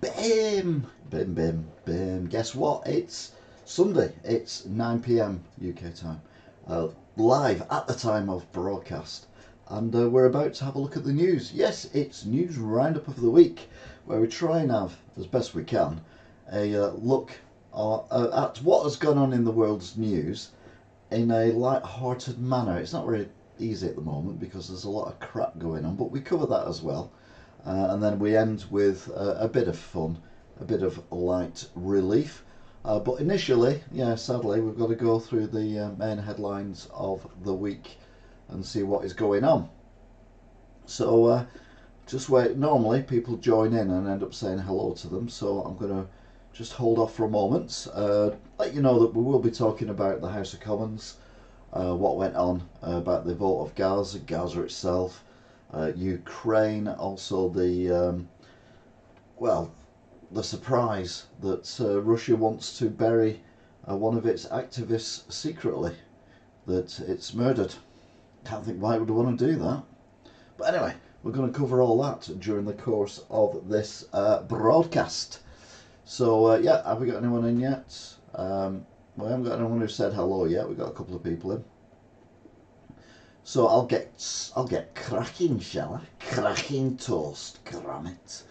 Bim! Bim, bim, bim. Guess what? It's Sunday. It's 9 p.m. UK time. Live at the time of broadcast. And we're about to have a look at the news. Yes, it's News Roundup of the Week, where we try and have, as best we can, a look at what has gone on in the world's news in a light-hearted manner. It's not very easy at the moment because there's a lot of crap going on, but we cover that as well. And then we end with a bit of fun, a bit of light relief. But initially, yeah, sadly, we've got to go through the main headlines of the week and see what is going on. So just wait. Normally, people join in and end up saying hello to them, so I'm going to just hold off for a moment. Let you know that we will be talking about the House of Commons, what went on about the vote of Gaza, Gaza itself, Ukraine, also the the surprise that Russia wants to bury one of its activists secretly, that it's murdered. Can't think why it would want to do that. But anyway, we're going to cover all that during the course of this broadcast. So yeah, have we got anyone in yet? We haven't got anyone who said hello yet. We've got a couple of people in. So I'll get cracking, shall I? Cracking toast, cram it.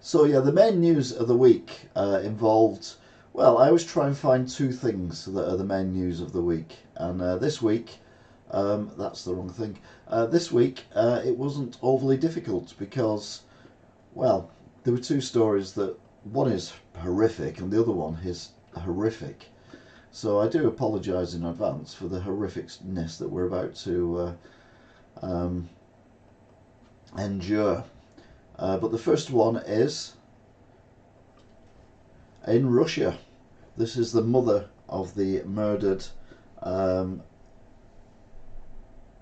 So yeah, the main news of the week involved. Well, I always try and find two things that are the main news of the week, and this week, that's the wrong thing. This week it wasn't overly difficult because, well, there were two stories that one is horrific and the other one is horrific. So I do apologise in advance for the horrificness that we're about to endure. But the first one is in Russia. This is the mother of the murdered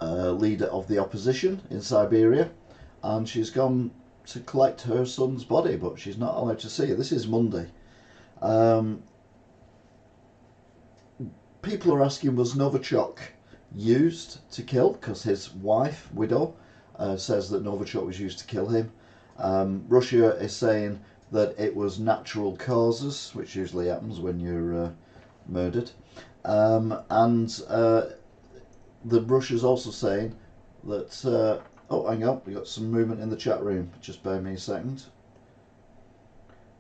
leader of the opposition in Siberia, and she's gone to collect her son's body, but she's not allowed to see it. This is Monday. People are asking, was Novichok used to kill? Because his wife, widow, says that Novichok was used to kill him. Russia is saying that it was natural causes, which usually happens when you're murdered. The Russia's also saying that... oh, hang on, we got some movement in the chat room. Just bear me a second.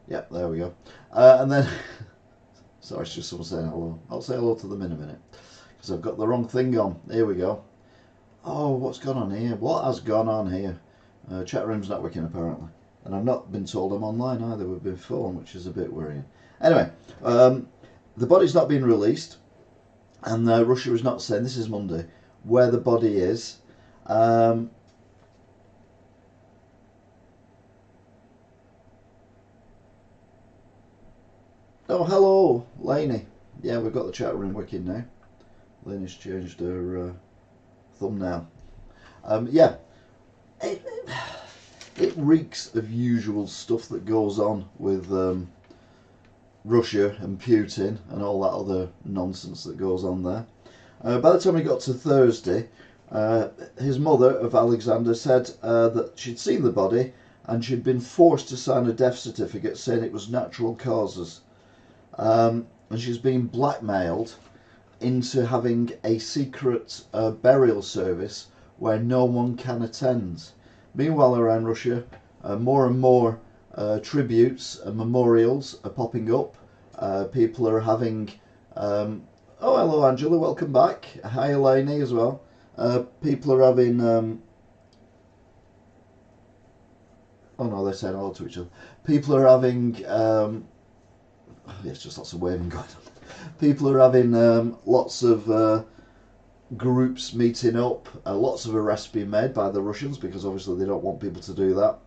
Yep, there we go. And then... Sorry, it's just someone saying hello. I'll say hello to them in a minute, because I've got the wrong thing on. Here we go. Oh, what's gone on here? What has gone on here? Chat room's not working apparently. And I've not been told I'm online either. We've been phoned, which is a bit worrying. Anyway, the body's not been released, and Russia is not saying, this is Monday, where the body is. Oh, hello, Lainey. Yeah, we've got the chat room working now. Lainey's changed her thumbnail. Yeah, it reeks of usual stuff that goes on with Russia and Putin and all that other nonsense that goes on there. By the time we got to Thursday, his mother of Alexander said that she'd seen the body and she'd been forced to sign a death certificate saying it was natural causes. And she's been blackmailed into having a secret burial service where no one can attend. Meanwhile, around Russia, more and more tributes and memorials are popping up. People are having... oh, hello, Angela, welcome back. Hi, Elaine, as well. People are having... oh, no, they're saying hello to each other. People are having... it's just lots of waving going on. People are having lots of groups meeting up, lots of arrests being made by the Russians because obviously they don't want people to do that.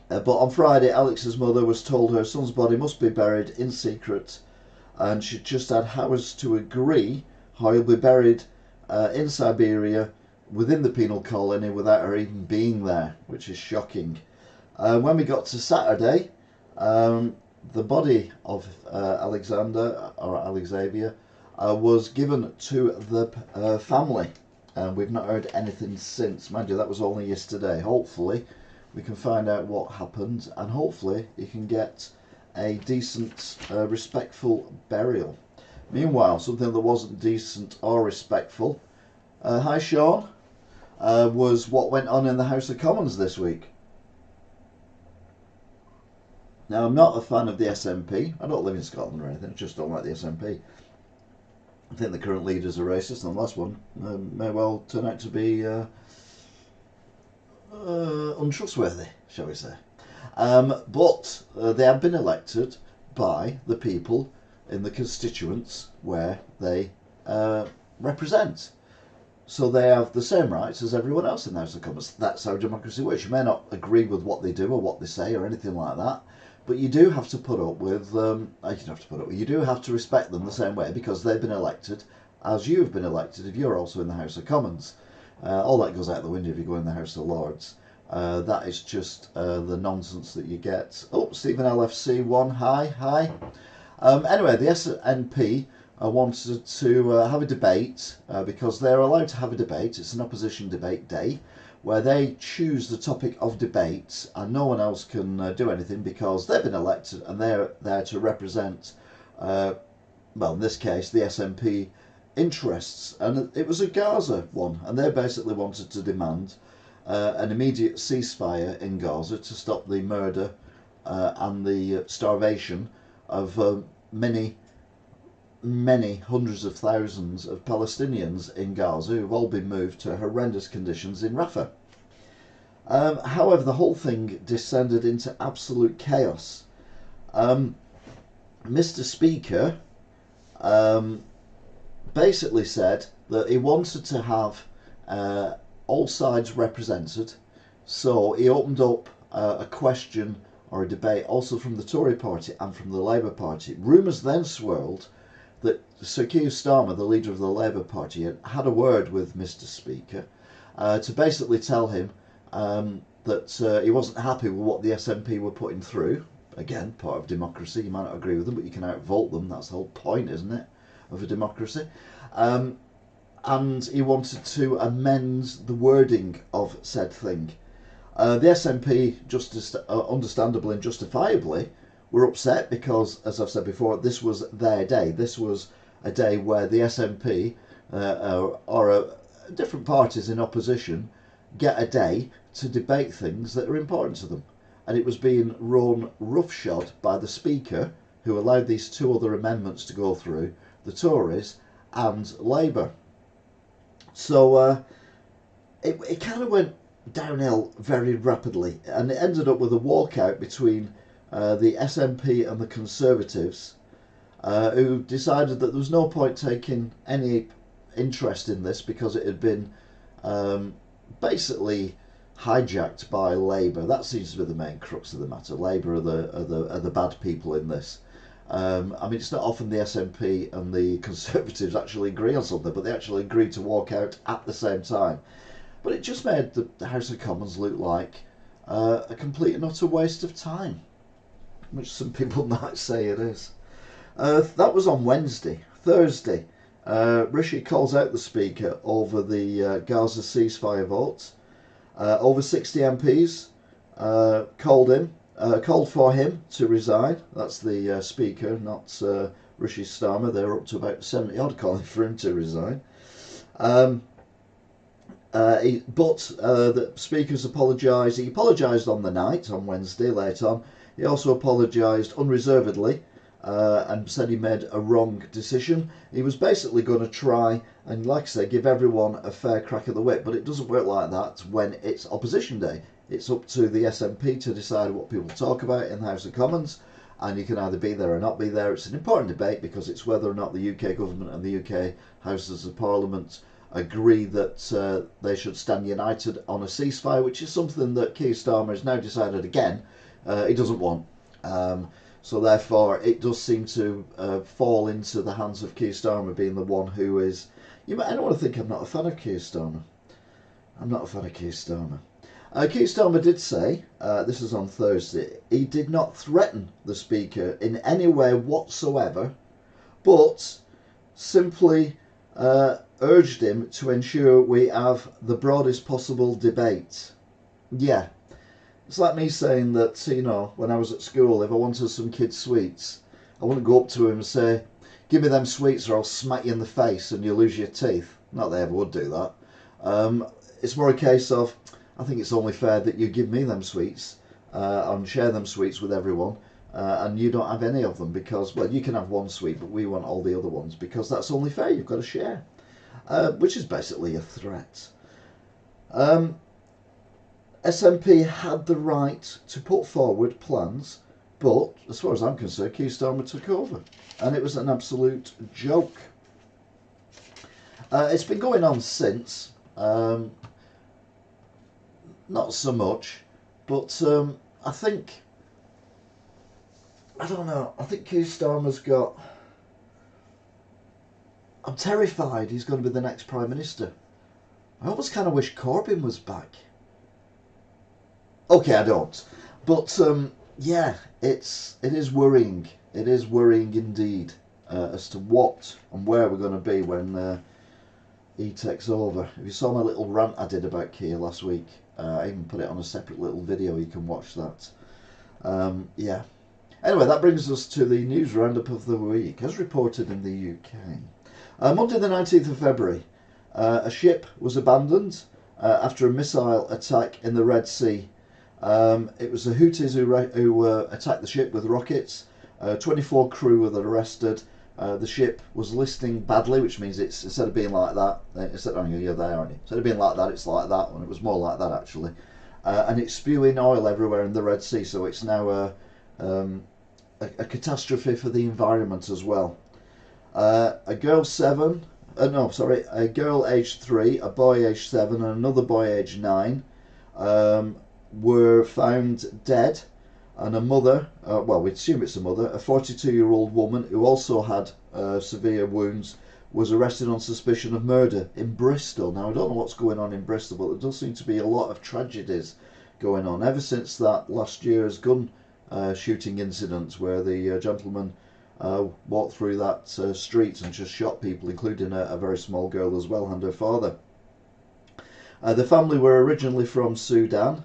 But on Friday, Alex's mother was told her son's body must be buried in secret, and she just had Howard to agree how he'll be buried in Siberia within the penal colony without her even being there, which is shocking. When we got to Saturday, the body of Alexander, or Alexavier, was given to the family, and we've not heard anything since. Mind you, that was only yesterday. Hopefully we can find out what happened, and hopefully he can get a decent, respectful burial. Meanwhile, something that wasn't decent or respectful, hi Sean, was what went on in the House of Commons this week. Now, I'm not a fan of the SNP. I don't live in Scotland or anything, I just don't like the SNP. I think the current leaders are racist, and the last one may well turn out to be untrustworthy, shall we say. But they have been elected by the people in the constituents where they represent. So they have the same rights as everyone else in the House of Commons. That's how democracy works. You may not agree with what they do or what they say or anything like that, but you do have to put up with, you do have to respect them the same way, because they've been elected as you've been elected if you're also in the House of Commons. All that goes out the window if you go in the House of Lords. That is just the nonsense that you get. Oh, Stephen LFC1, hi. Anyway, the SNP wanted to have a debate, because they're allowed to have a debate. It's an opposition debate day where they choose the topic of debate, and no one else can do anything because they've been elected and they're there to represent, well, in this case, the SNP interests. And it was a Gaza one, and they basically wanted to demand an immediate ceasefire in Gaza to stop the murder and the starvation of many hundreds of thousands of Palestinians in Gaza who've all been moved to horrendous conditions in Rafah. However, the whole thing descended into absolute chaos. Mr. Speaker basically said that he wanted to have all sides represented, so he opened up a question or a debate also from the Tory party and from the Labour Party. Rumours then swirled that Sir Keir Starmer, the leader of the Labour Party, had a word with Mr. Speaker to basically tell him that he wasn't happy with what the SNP were putting through. Again, part of democracy. You might not agree with them, but you can outvote them. That's the whole point, isn't it, of a democracy? And he wanted to amend the wording of said thing. The SNP, understandably and justifiably, were upset because, as I've said before, this was their day. This was a day where the SNP or different parties in opposition get a day to debate things that are important to them. And it was being run roughshod by the Speaker, who allowed these two other amendments to go through, the Tories and Labour. So it kind of went downhill very rapidly, and it ended up with a walkout between the SNP and the Conservatives, who decided that there was no point taking any interest in this because it had been basically hijacked by Labour. That seems to be the main crux of the matter. Labour are the bad people in this. I mean, it's not often the SNP and the Conservatives actually agree on something, but they actually agreed to walk out at the same time. But it just made the House of Commons look like a complete and utter waste of time, which some people might say it is. That was on Wednesday. Thursday, Rishi calls out the Speaker over the Gaza ceasefire vote. Over 60 MPs called for him to resign. That's the Speaker, not Rishi Starmer. They're up to about 70 odd calling for him to resign. The Speaker's apologised. He apologised on the night, on Wednesday, late on. He also apologised unreservedly and said he made a wrong decision. He was basically going to try and, like I say, give everyone a fair crack at the whip, but it doesn't work like that when it's opposition day. It's up to the SNP to decide what people talk about in the House of Commons, and you can either be there or not be there. It's an important debate because it's whether or not the UK government and the UK Houses of Parliament agree that they should stand united on a ceasefire, which is something that Keir Starmer has now decided again he doesn't want. So therefore it does seem to fall into the hands of Keir Starmer being the one who is... I don't want to think I'm not a fan of Keir Starmer. I'm not a fan of Keir Starmer. Keir Starmer did say, this is on Thursday, he did not threaten the Speaker in any way whatsoever, but simply urged him to ensure we have the broadest possible debate. Yeah, It's like me saying that, you know, when I was at school, if I wanted some kids' sweets, I wouldn't go up to him and say, give me them sweets or I'll smack you in the face and you'll lose your teeth. Not that I ever would do that. It's more a case of, I think it's only fair that you give me them sweets and share them sweets with everyone, and you don't have any of them because, well, you can have one sweet, but we want all the other ones because that's only fair. You've got to share, which is basically a threat. SNP had the right to put forward plans, but as far as I'm concerned, Keir Starmer took over, and it was an absolute joke. It's been going on since, not so much, but I think, I don't know, I think Keir Starmer's got, I'm terrified he's going to be the next Prime Minister. I almost kind of wish Corbyn was back. Okay, I don't. But yeah, it is worrying. It is worrying indeed as to what and where we're going to be when he takes over. If you saw my little rant I did about Keir last week, I even put it on a separate little video. You can watch that. Yeah. Anyway, that brings us to the news roundup of the week, as reported in the UK. Monday the 19th of February, a ship was abandoned after a missile attack in the Red Sea. It was the Houthis who attacked the ship with rockets. 24 crew were arrested. The ship was listing badly, which means it's, instead of being like that, you're there, aren't you? Instead of being like that, it's like that, and it was more like that actually. And it's spewing oil everywhere in the Red Sea, so it's now a catastrophe for the environment as well. A girl aged 3, a boy aged 7, and another boy aged 9 were found dead, and a mother, well, we assume it's a mother, a 42-year-old woman who also had severe wounds, was arrested on suspicion of murder in Bristol. Now, I don't know what's going on in Bristol, but there does seem to be a lot of tragedies going on ever since that last year's gun shooting incident where the gentleman walked through that street and just shot people, including a very small girl as well and her father. The family were originally from Sudan.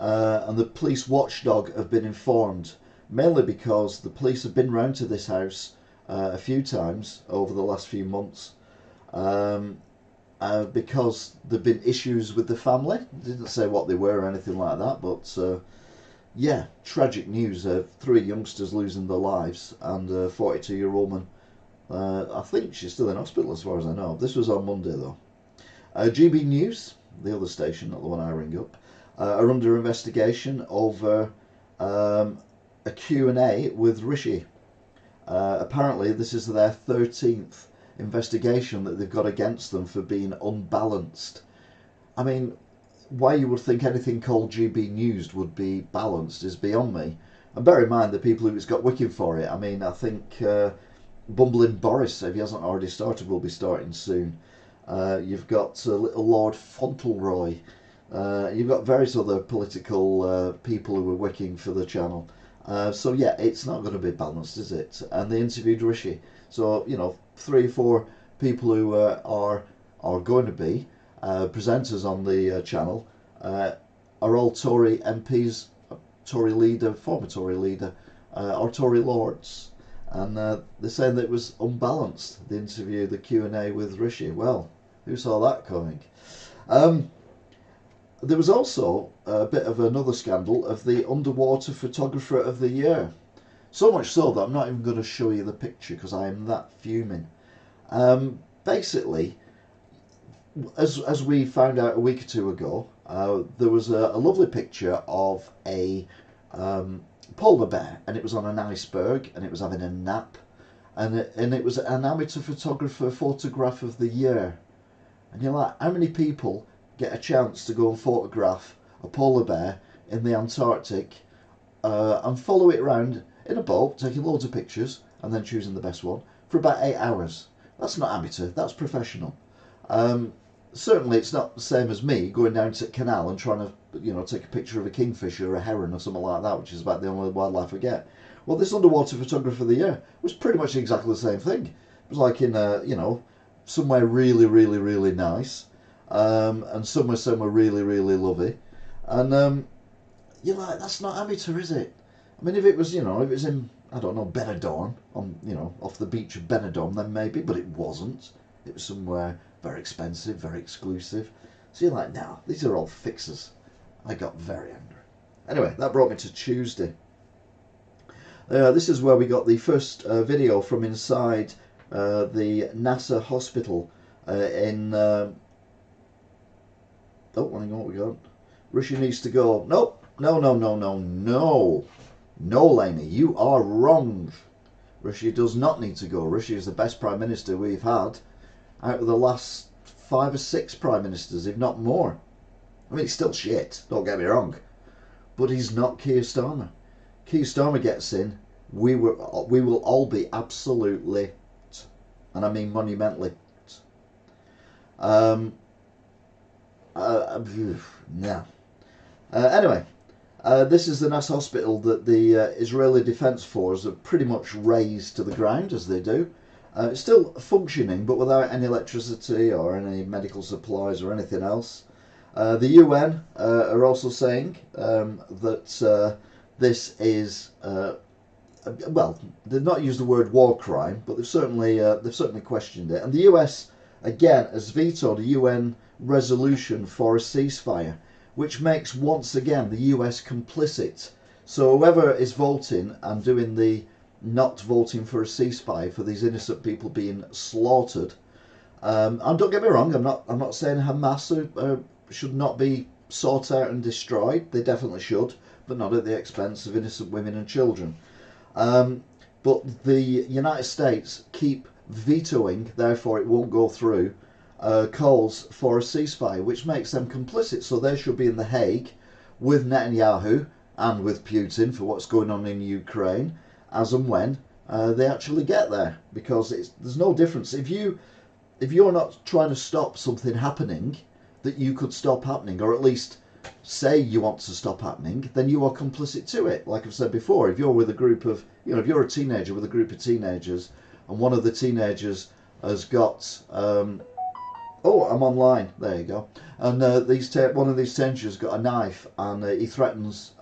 And the police watchdog have been informed, mainly because the police have been round to this house a few times over the last few months, because there have been issues with the family. They didn't say what they were or anything like that, but yeah, tragic news. 3 youngsters losing their lives, and a 42-year-old woman, I think she's still in hospital as far as I know. This was on Monday though. GB News, the other station, not the one I ring up, are under investigation over a Q&A with Rishi. Apparently this is their 13th investigation that they've got against them for being unbalanced. I mean, why you would think anything called GB News would be balanced is beyond me. And bear in mind the people who's got wicking for it. I mean, I think bumbling Boris, if he hasn't already started, will be starting soon. You've got little Lord Fauntleroy. You've got various other political people who are wicking for the channel. So yeah, it's not going to be balanced, is it? And they interviewed Rishi. So, you know, 3 or 4 people who are going to be presenters on the channel are all Tory MPs, Tory leader, former Tory leader, or Tory lords. And they're saying that it was unbalanced, the interview, the Q&A with Rishi. Well, who saw that coming? There was also a bit of another scandal of the underwater photographer of the year. So much so that I'm not even going to show you the picture because I am that fuming. Basically, as we found out a week or 2 ago, there was a lovely picture of a polar bear, and it was on an iceberg, and it was having a nap, and it was an amateur photographer photograph of the year. And you're like, how many people get a chance to go and photograph a polar bear in the Antarctic and follow it around in a boat, taking loads of pictures and then choosing the best one for about 8 hours? That's not amateur, that's professional. Certainly it's not the same as me going down to the canal and trying to, you know, take a picture of a kingfisher or a heron or something like that, which is about the only wildlife I get. Well, this underwater photographer of the year was pretty much exactly the same thing. It was like in you know, somewhere really, really, really nice, and somewhere really, really lovely, and you're like, that's not amateur, is it? I mean, if it was, if it was in, I don't know, Benidorm, off the beach of Benidorm, then maybe, but it wasn't. It was somewhere very expensive, very exclusive. So you're like, no, these are all fixers. I got very angry. Anyway, that brought me to Tuesday. This is where we got the first video from inside the NASA hospital in... oh, hang on, what we got? Russia needs to go. Nope. No. No, Laney, you are wrong. Russia does not need to go. Russia is the best Prime Minister we've had out of the last 5 or 6 Prime Ministers, if not more. I mean, he's still shit, don't get me wrong. But he's not Keir Starmer. Keir Starmer gets in, we will all be absolutely, and I mean monumentally. No. Anyway, this is the NASA hospital that the Israeli Defence Force have pretty much razed to the ground, as they do. It's still functioning, but without any electricity or any medical supplies or anything else. The UN are also saying that this is, well, they've not used the word war crime, but they've certainly questioned it. And the US again has vetoed a UN resolution for a ceasefire, which makes once again the US complicit. So whoever is voting and doing the not voting for a ceasefire for these innocent people being slaughtered, and don't get me wrong, I'm not saying Hamas should not be sought out and destroyed. They definitely should, but not at the expense of innocent women and children. But the United States keep vetoing, therefore it won't go through, calls for a ceasefire, which makes them complicit. So they should be in The Hague with Netanyahu and with Putin for what's going on in Ukraine, as and when they actually get there. Because there's no difference. If you're not trying to stop something happening that you could stop happening, or at least say you want to stop happening, then you are complicit to it. Like I've said before, if you're with a group of, if you're a teenager with a group of teenagers, and one of the teenagers has got, oh, I'm online, there you go, and one of these teenagers has got a knife, and he threatens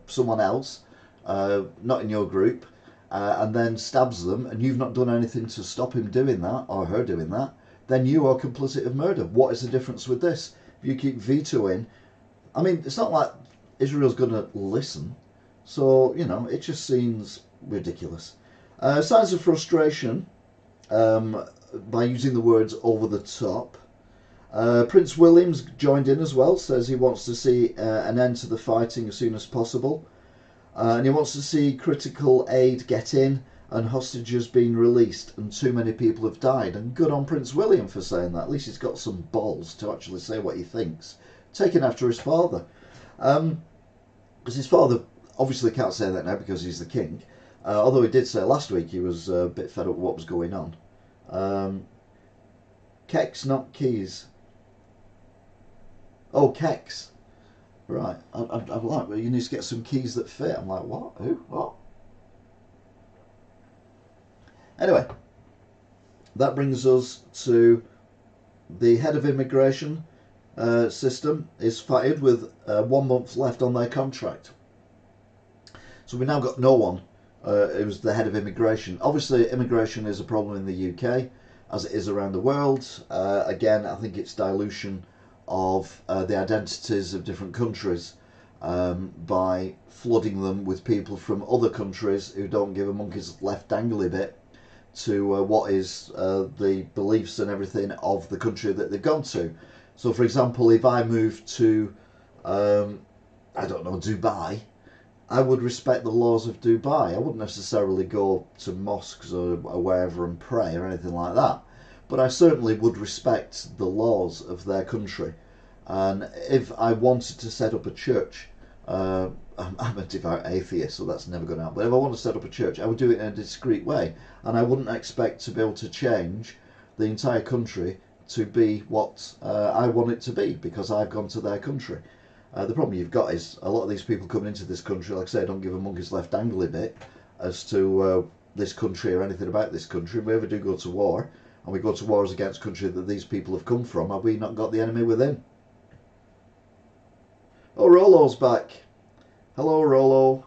someone else, not in your group, and then stabs them, and you've not done anything to stop him doing that, or her doing that, then you are complicit of murder. What is the difference with this? If you keep vetoing, I mean, it's not like Israel's going to listen. So, it just seems ridiculous. Signs of frustration by using the words over the top. Prince William's joined in as well, says he wants to see an end to the fighting as soon as possible. And he wants to see critical aid get in and hostages being released, and too many people have died. And good on Prince William for saying that. At least he's got some balls to actually say what he thinks. Taken after his father. Because his father obviously can't say that now because he's the king. Although he did say last week he was a bit fed up with what was going on. Kex, not keys. Oh, Kex. Right. I'm like, well, you need to get some keys that fit. I'm like, what? Who? What? Anyway, that brings us to the head of immigration system is fired with 1 month left on their contract. So we now got no one who's the head of immigration. Obviously, immigration is a problem in the UK, as it is around the world. Again, I think it's dilution of the identities of different countries by flooding them with people from other countries who don't give a monkey's left dangly bit to what is the beliefs and everything of the country that they've gone to. So, for example, if I moved to, I don't know, Dubai, I would respect the laws of Dubai. I wouldn't necessarily go to mosques or wherever and pray or anything like that. But I certainly would respect the laws of their country. And if I wanted to set up a church, I'm a devout atheist, so that's never going to happen. But if I want to set up a church, I would do it in a discreet way. And I wouldn't expect to be able to change the entire country to be what I want it to be, because I've gone to their country. The problem you've got is a lot of these people coming into this country, like I say, don't give a monkey's left dangly bit as to this country or anything about this country. If we ever do go to war, and we go to wars against country that these people have come from, have we not got the enemy within? Oh, Rolo's back. Hello, Rollo.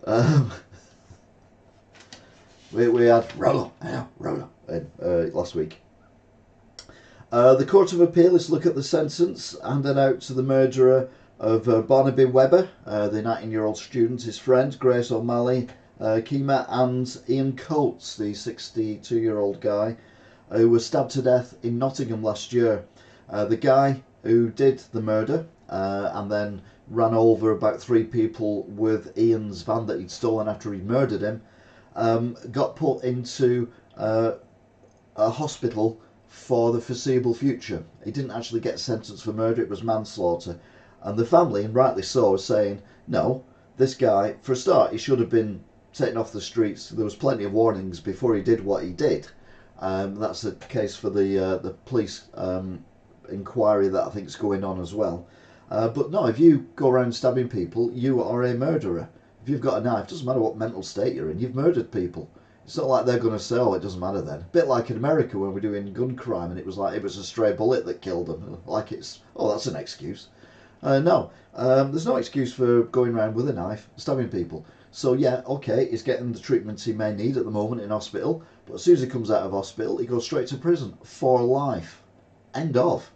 Um, we had Rollo in, last week. The Court of Appeal is to look at the sentence handed out to the murderer of Barnaby Webber, the 19-year-old student, his friend, Grace O'Malley, Kima, and Ian Coates, the 62-year-old guy, who was stabbed to death in Nottingham last year. The guy who did the murder and then ran over about 3 people with Ian's van that he'd stolen after he murdered him, got put into a hospital for the foreseeable future. He didn't actually get sentenced for murder, it was manslaughter. And the family, and rightly so, are saying, no, this guy, for a start, he should have been taken off the streets. There was plenty of warnings before he did what he did. That's the case for the police inquiry that I think is going on as well. But no, if you go around stabbing people, you are a murderer. If you've got a knife, doesn't matter what mental state you're in, you've murdered people. It's not like they're going to say, oh, it doesn't matter then. A bit like in America when we're doing gun crime and it was like it was a stray bullet that killed them. Like it's, oh, that's an excuse. No, there's no excuse for going around with a knife, stabbing people. So yeah, okay, he's getting the treatment he may need at the moment in hospital, but as soon as he comes out of hospital, he goes straight to prison for life. End of.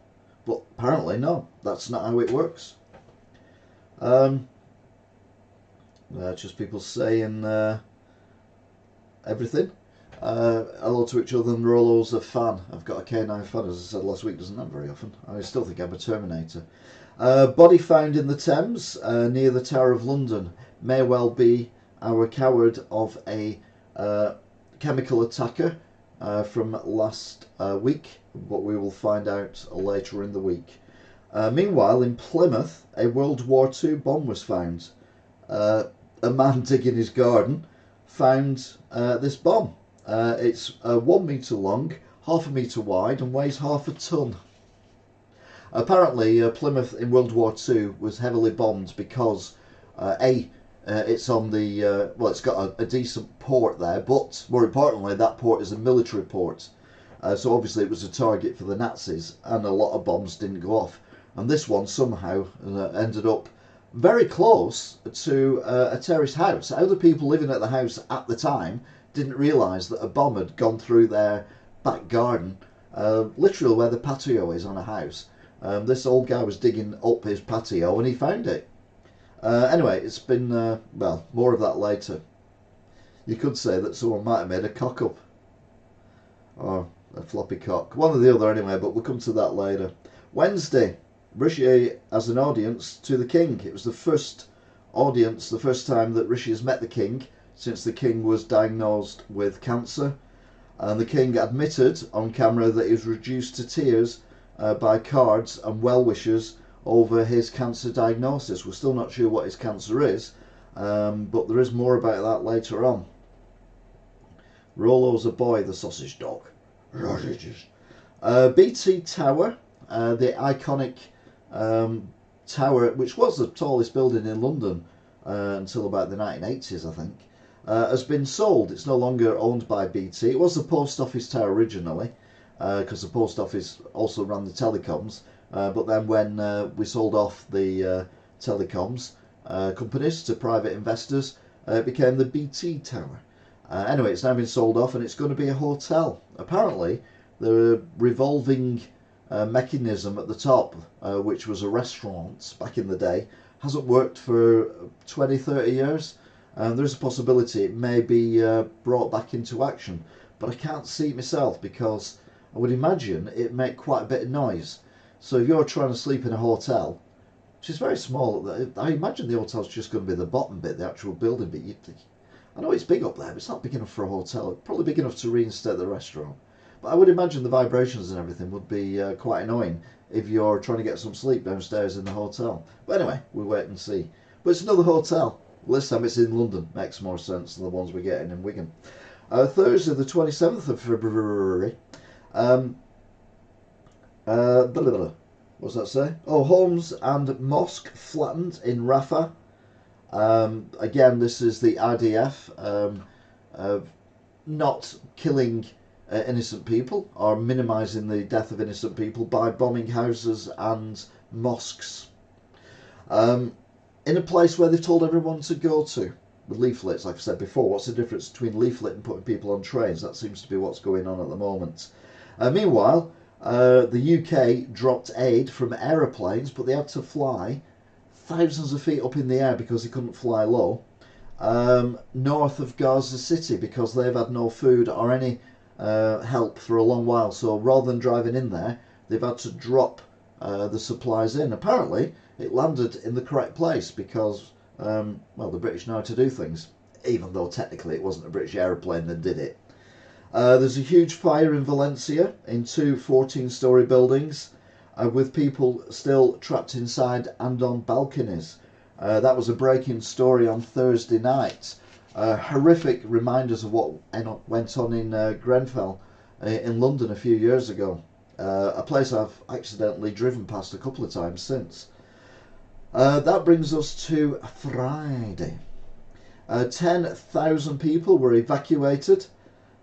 But apparently, no, that's not how it works. Just people saying everything. Hello to each other, and Rollo's a fan. I've got a K9 fan, as I said last week, doesn't happen very often. I still think I'm a Terminator. Body found in the Thames near the Tower of London. May well be our coward of a chemical attacker from last week, but we will find out later in the week. Meanwhile, in Plymouth, a World War II bomb was found. A man digging his garden found this bomb. It's 1 metre long, half a metre wide, and weighs half a tonne. Apparently, Plymouth in World War II was heavily bombed because it's on the well, it's got a decent port there, but more importantly, that port is a military port. So obviously, it was a target for the Nazis, and a lot of bombs didn't go off. And this one somehow ended up very close to a terraced house. Other people living at the house at the time didn't realise that a bomb had gone through their back garden, literally where the patio is on a house. This old guy was digging up his patio and he found it. Anyway, it's been, well, more of that later. You could say that someone might have made a cock up. Or a floppy cock. One or the other anyway, but we'll come to that later. Wednesday, Rishi as an audience to the King. It was the first audience, the first time that Rishi has met the King since the King was diagnosed with cancer. And the King admitted on camera that he was reduced to tears by cards and well-wishers over his cancer diagnosis. We're still not sure what his cancer is, but there is more about that later on. Rollo's a boy, the sausage dog. Sausages. BT Tower, the iconic tower, which was the tallest building in London until about the 1980s, I think, has been sold. It's no longer owned by BT. It was the post office tower originally, because the post office also ran the telecoms, but then when we sold off the telecoms companies to private investors, it became the BT Tower. Anyway, it's now been sold off and it's going to be a hotel. Apparently, the revolving mechanism at the top, which was a restaurant back in the day, hasn't worked for 20-30 years. There's a possibility it may be brought back into action, but I can't see it myself because I would imagine it'd make quite a bit of noise. So if you're trying to sleep in a hotel, which is very small, I imagine the hotel's just going to be the bottom bit, the actual building bit. I know it's big up there, but it's not big enough for a hotel. It's probably big enough to reinstate the restaurant. But I would imagine the vibrations and everything would be quite annoying if you're trying to get some sleep downstairs in the hotel. But anyway, we'll wait and see. But it's another hotel. This time it's in London. Makes more sense than the ones we're getting in Wigan. Thursday the 27th of February. What's that say? Oh, homes and mosque flattened in Rafah. Again, this is the IDF not killing innocent people or minimising the death of innocent people by bombing houses and mosques. in a place where they've told everyone to go to. With leaflets, like I said before, what's the difference between leaflet and putting people on trains? That seems to be what's going on at the moment. Meanwhile, the UK dropped aid from aeroplanes, but they had to fly thousands of feet up in the air because they couldn't fly low, north of Gaza City because they've had no food or any help for a long while. So rather than driving in there, they've had to drop the supplies in. Apparently, it landed in the correct place because, well, the British know how to do things, even though technically it wasn't a British aeroplane that did it. There's a huge fire in Valencia in two 14-storey buildings with people still trapped inside and on balconies. That was a breaking story on Thursday night. Horrific reminders of what went on in Grenfell in London a few years ago. A place I've accidentally driven past a couple of times since. That brings us to Friday. 10,000 people were evacuated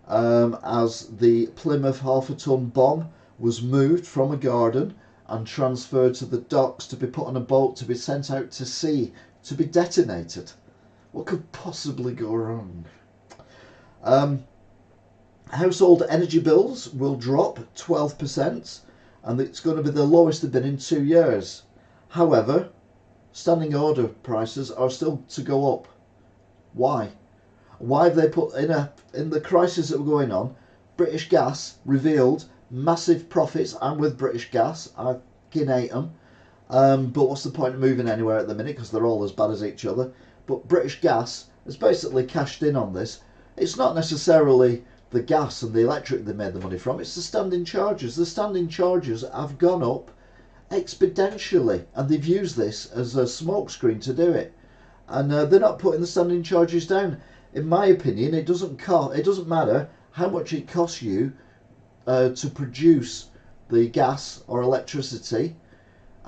as the Plymouth half-a-ton bomb was moved from a garden and transferred to the docks to be put on a boat to be sent out to sea to be detonated. What could possibly go wrong? Household energy bills will drop 12%, and it's going to be the lowest they've been in 2 years. However, standing order prices are still to go up. Why? Why have they put in the crisis that were going on? British Gas revealed massive profits. I'm with British Gas. I can hate them. But what's the point of moving anywhere at the minute because they're all as bad as each other. But British Gas has basically cashed in on this. It's not necessarily the gas and the electric they made the money from. It's the standing charges. The standing charges have gone up exponentially, and they've used this as a smokescreen to do it. And they're not putting the standing charges down. In my opinion, it doesn't matter how much it costs you to produce the gas or electricity.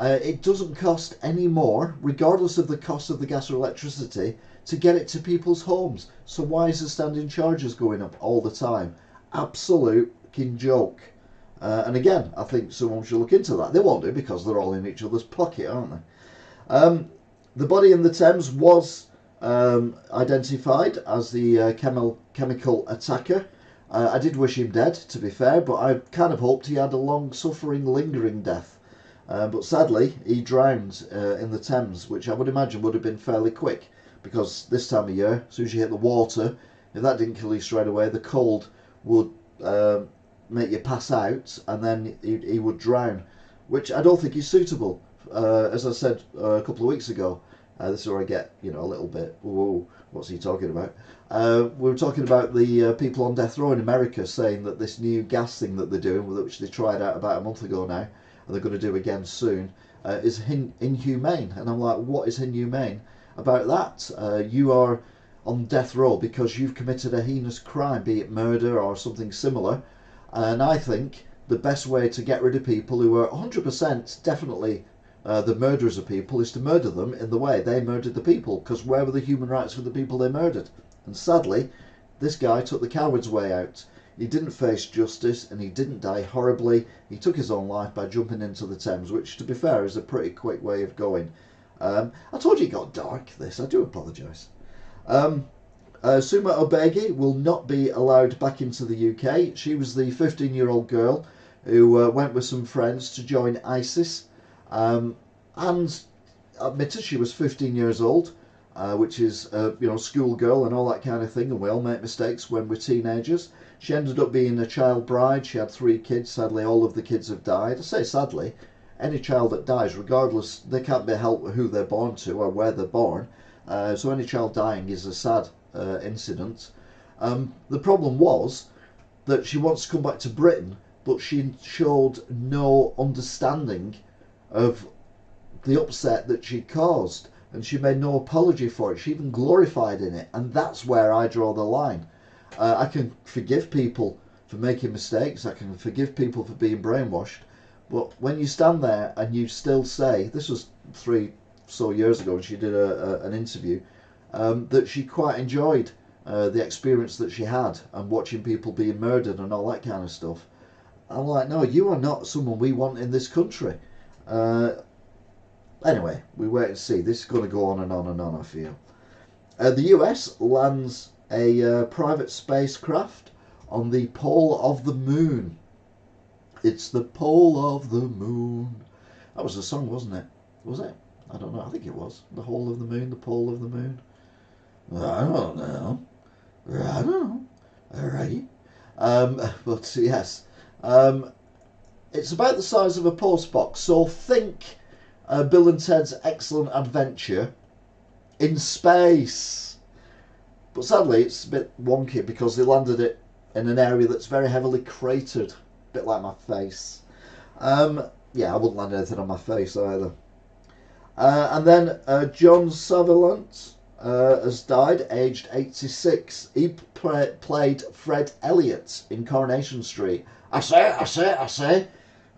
It doesn't cost any more, regardless of the cost of the gas or electricity, to get it to people's homes. So why is the standing charges going up all the time? Absolute fucking joke. And again, I think someone should look into that. They won't do because they're all in each other's pocket, aren't they? The body in the Thames was identified as the chemical attacker. I did wish him dead, to be fair, but I kind of hoped he had a long-suffering, lingering death. But sadly, he drowned in the Thames, which I would imagine would have been fairly quick, because this time of year, as soon as you hit the water, if that didn't kill you straight away, the cold would make you pass out, and then he would drown, which I don't think is suitable. As I said a couple of weeks ago, this is where I get, a little bit, whoa, what's he talking about? We were talking about the people on death row in America saying that this new gas thing that they're doing, which they tried out about a month ago now, and they're going to do again soon, is inhumane. And I'm like, what is inhumane about that? You are on death row because you've committed a heinous crime, be it murder or something similar. And I think the best way to get rid of people who are 100% definitely the murderers of people is to murder them in the way they murdered the people, because where were the human rights for the people they murdered? And sadly, this guy took the coward's way out. He didn't face justice, and he didn't die horribly. He took his own life by jumping into the Thames, which, to be fair, is a pretty quick way of going. I told you it got dark, this. I do apologise. Suma Obegi will not be allowed back into the UK. She was the 15-year-old girl who went with some friends to join ISIS. And admitted she was 15 years old, which is, schoolgirl and all that kind of thing, and we all make mistakes when we're teenagers. She ended up being a child bride. She had 3 kids. Sadly, all of the kids have died. I say sadly, any child that dies, regardless, they can't be helped with who they're born to or where they're born. So any child dying is a sad incident. The problem was that she wants to come back to Britain, but she showed no understanding of the upset that she caused, and she made no apology for it. She even glorified in it, and that's where I draw the line. I can forgive people for making mistakes, I can forgive people for being brainwashed, but when you stand there and you still say, this was 3 so years ago when she did an interview, that she quite enjoyed the experience that she had and watching people being murdered and all that kind of stuff. I'm like, no, you are not someone we want in this country. Anyway, we wait and see. This is going to go on and on and on, I feel. The US lands a private spacecraft on the pole of the moon. It's the pole of the moon. That was a song, wasn't it? Was it? I don't know. I think it was. The hole of the moon, the pole of the moon. I don't know. I don't know. All right. But yes. It's about the size of a postbox. So think Bill and Ted's Excellent Adventure in space. But sadly, it's a bit wonky because they landed it in an area that's very heavily cratered. A bit like my face. Yeah, I wouldn't land anything on my face either. And then John Savant has died, aged 86. He played Fred Elliott in Coronation Street. I say,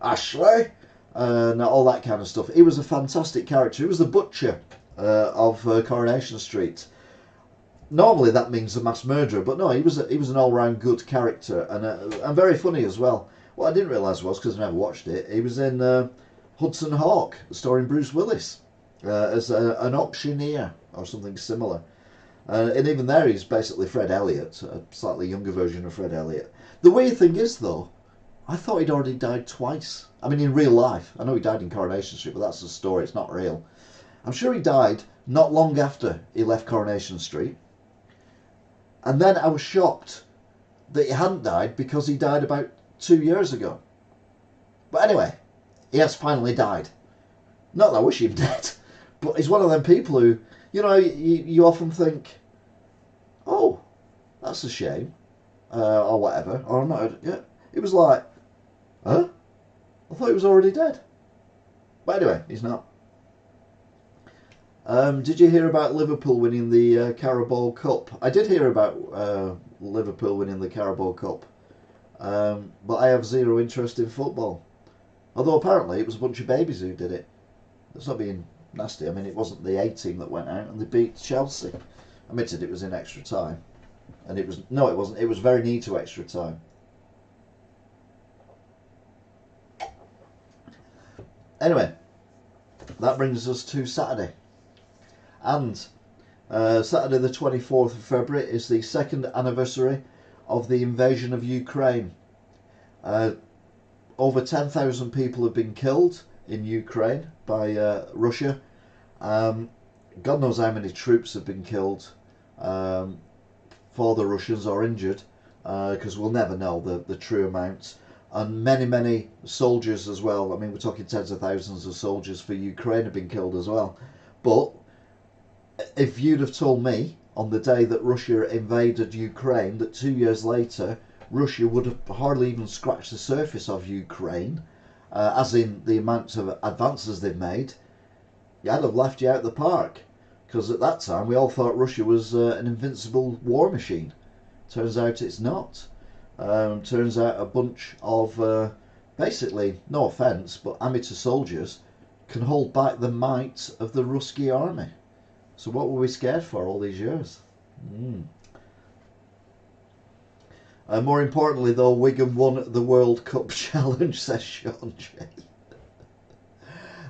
Ashley, and all that kind of stuff. He was a fantastic character. He was the butcher of Coronation Street. Normally that means a mass murderer, but no, he was an all-round good character and very funny as well. What I didn't realise was, because I never watched it, he was in Hudson Hawk, starring Bruce Willis, as an auctioneer or something similar. And even there he's basically Fred Elliott, a slightly younger version of Fred Elliott. The weird thing is, though, I thought he'd already died twice. I mean, in real life. I know he died in Coronation Street, but that's a story, it's not real. I'm sure he died not long after he left Coronation Street. And then I was shocked that he hadn't died because he died about 2 years ago. But anyway, he has finally died. Not that I wish him dead, but he's one of them people who, you know, you often think, oh, that's a shame, or whatever, or not. Yeah, it was like, huh? I thought he was already dead. But anyway, he's not. Did you hear about Liverpool winning the Carabao Cup? I did hear about Liverpool winning the Carabao Cup, but I have zero interest in football. Although apparently it was a bunch of babies who did it. It's not being nasty. I mean, it wasn't the A team that went out and they beat Chelsea. Admitted it was in extra time, and it wasn't. It was very near to extra time. Anyway, that brings us to Saturday. And Saturday the 24th of February is the second anniversary of the invasion of Ukraine. Over 10,000 people have been killed in Ukraine by Russia. God knows how many troops have been killed for the Russians or injured, because we'll never know the true amount. And many soldiers as well. I mean, we're talking tens of thousands of soldiers for Ukraine have been killed as well. But if you'd have told me on the day that Russia invaded Ukraine that 2 years later Russia would have hardly even scratched the surface of Ukraine, as in the amount of advances they've made, yeah, I'd have laughed you out the park. Because at that time we all thought Russia was an invincible war machine. Turns out it's not. Turns out a bunch of basically, no offence, but amateur soldiers can hold back the might of the Ruski army. So what were we scared for all these years? More importantly, though, Wigan won the World Cup Challenge, says Sean J.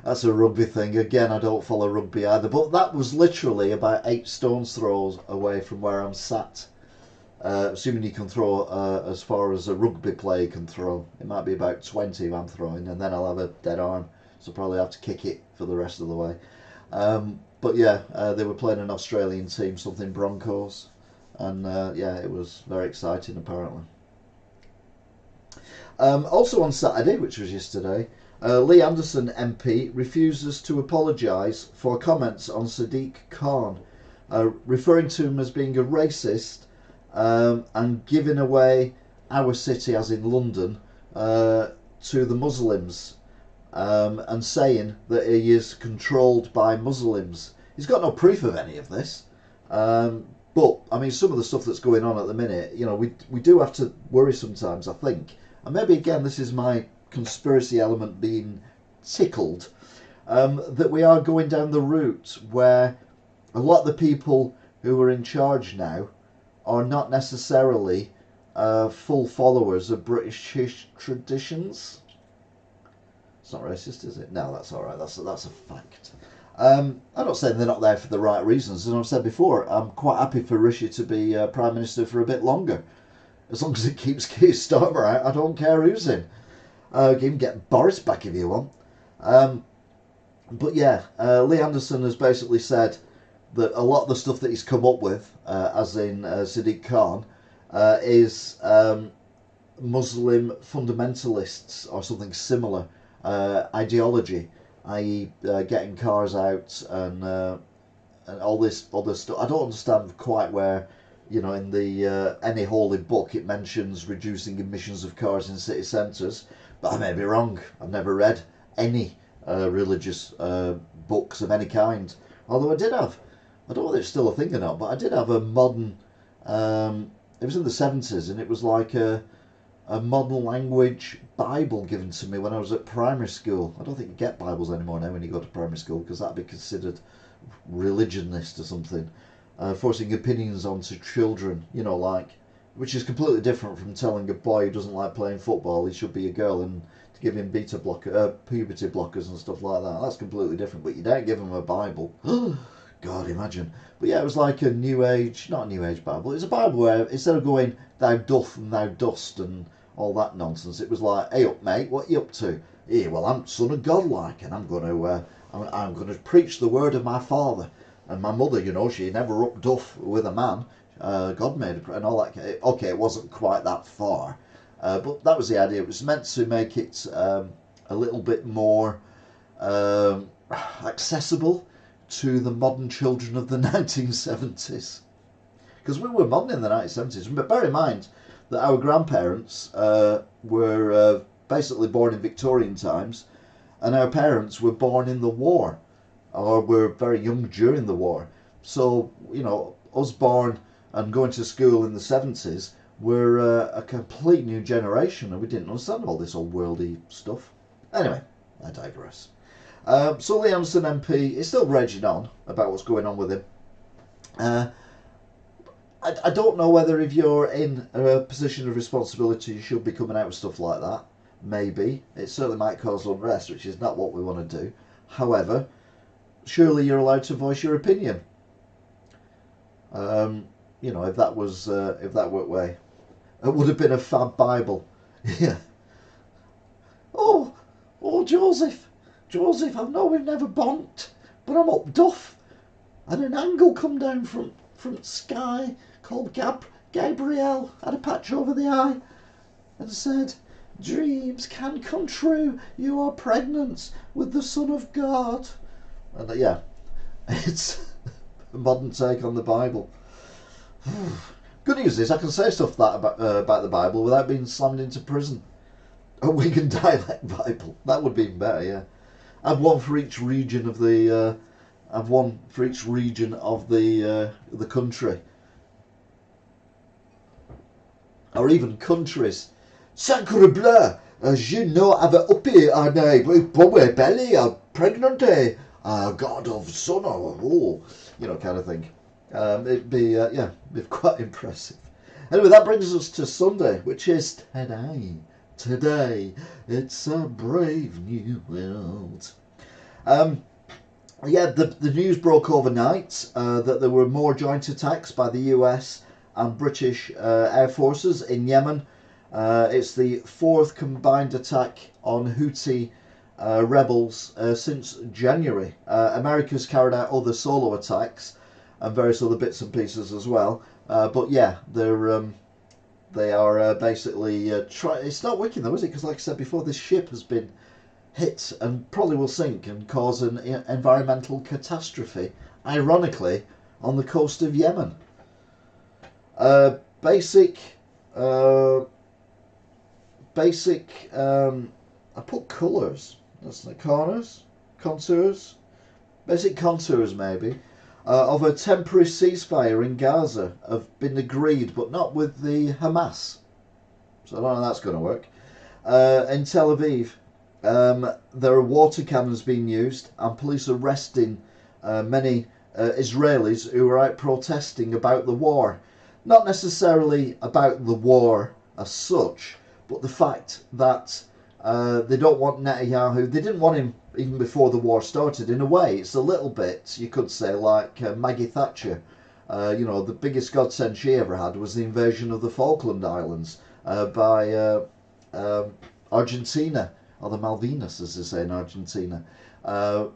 That's a rugby thing. Again, I don't follow rugby either, but that was literally about 8 stones throws away from where I'm sat. Assuming you can throw as far as a rugby player can throw. It might be about 20 if I'm throwing, and then I'll have a dead arm, so probably have to kick it for the rest of the way. But yeah, they were playing an Australian team, something Broncos, and yeah, it was very exciting apparently. Also on Saturday, which was yesterday, Lee Anderson MP refuses to apologise for comments on Sadiq Khan, referring to him as being a racist and giving away our city, as in London, to the Muslims. And saying that he is controlled by Muslims. He's got no proof of any of this, but I mean, some of the stuff that's going on at the minute, you know, we do have to worry sometimes, I think, and maybe again this is my conspiracy element being tickled, that we are going down the route where a lot of the people who are in charge now are not necessarily full followers of British traditions. It's not racist, is it? No, that's all right. That's a fact. I'm not saying they're not there for the right reasons. As I've said before, I'm quite happy for Rishi to be Prime Minister for a bit longer. As long as it keeps Keir Starmer out, I don't care who's in. You can get Boris back if you want. But yeah, Lee Anderson has basically said that a lot of the stuff that he's come up with, as in Sadiq Khan, is Muslim fundamentalists or something similar ideology, i.e., getting cars out and all this other stuff. I don't understand quite where, in the any holy book it mentions reducing emissions of cars in city centres, but I may be wrong. I've never read any religious books of any kind. Although I don't know whether it's still a thing or not, but I did have a modern. It was in the 70s, and it was like a modern language Bible given to me when I was at primary school. I don't think you get Bibles anymore now when you go to primary school, because that'd be considered religionist or something. Forcing opinions onto children, which is completely different from telling a boy who doesn't like playing football he should be a girl and to give him puberty blockers and stuff like that. That's completely different, but you don't give him a Bible. God, imagine. But yeah, it was like a new age, not a new age Bible. It was a Bible where instead of going thou doth and thou dost and all that nonsense, it was like, hey up mate, what you up to? Hey, well I'm son of God like, and I'm going to preach the word of my father. And my mother, she never up duff with a man. God made her, and all that. Okay, it wasn't quite that far, but that was the idea. It was meant to make it a little bit more accessible to the modern children of the 1970s. Because we were modern in the 1970s. But bear in mind that our grandparents were basically born in Victorian times, and our parents were born in the war, or were very young during the war. So, us born and going to school in the 70s were a complete new generation, and we didn't understand all this old worldy stuff. Anyway, I digress. So Lee Anderson MP is still raging on about what's going on with him. I don't know whether if you're in a position of responsibility you should be coming out with stuff like that. Maybe. It certainly might cause unrest, which is not what we want to do. However, surely you're allowed to voice your opinion. If that were way, it would have been a fab Bible. Yeah. Oh, Joseph, I know we've never bonked, but I'm up duff, and an angle come down from sky called Gabrielle, had a patch over the eye, and said, "Dreams can come true. You are pregnant with the Son of God." And yeah, it's a modern take on the Bible. Good news is I can say stuff about the Bible without being slammed into prison. A Wigan dialect Bible. That would be even better, yeah. I've one for each region of the. The country, or even countries. Sacre bleu! Je know have uppy and poor belly, pregnant, God of son, kind of thing. It'd be quite impressive. Anyway, that brings us to Sunday, which is today. Today, it's a brave new world. The news broke overnight that there were more joint attacks by the US and British air forces in Yemen. It's the fourth combined attack on Houthi rebels since January. America's carried out other solo attacks and various other bits and pieces as well. But yeah, they are basically it's not working though, is it? Because like I said before, this ship has been hit and probably will sink and cause an environmental catastrophe, ironically, on the coast of Yemen. I put colours, that's the contours, basic contours maybe, of a temporary ceasefire in Gaza have been agreed, but not with the Hamas. So I don't know how that's going to work. In Tel Aviv, there are water cannons being used and police arresting many Israelis who are out protesting about the war. Not necessarily about the war as such, but the fact that they don't want Netanyahu, they didn't want him even before the war started. In a way, it's a little bit, you could say, like Maggie Thatcher. You know, the biggest godsend she ever had was the invasion of the Falkland Islands by Argentina, or the Malvinas, as they say in Argentina,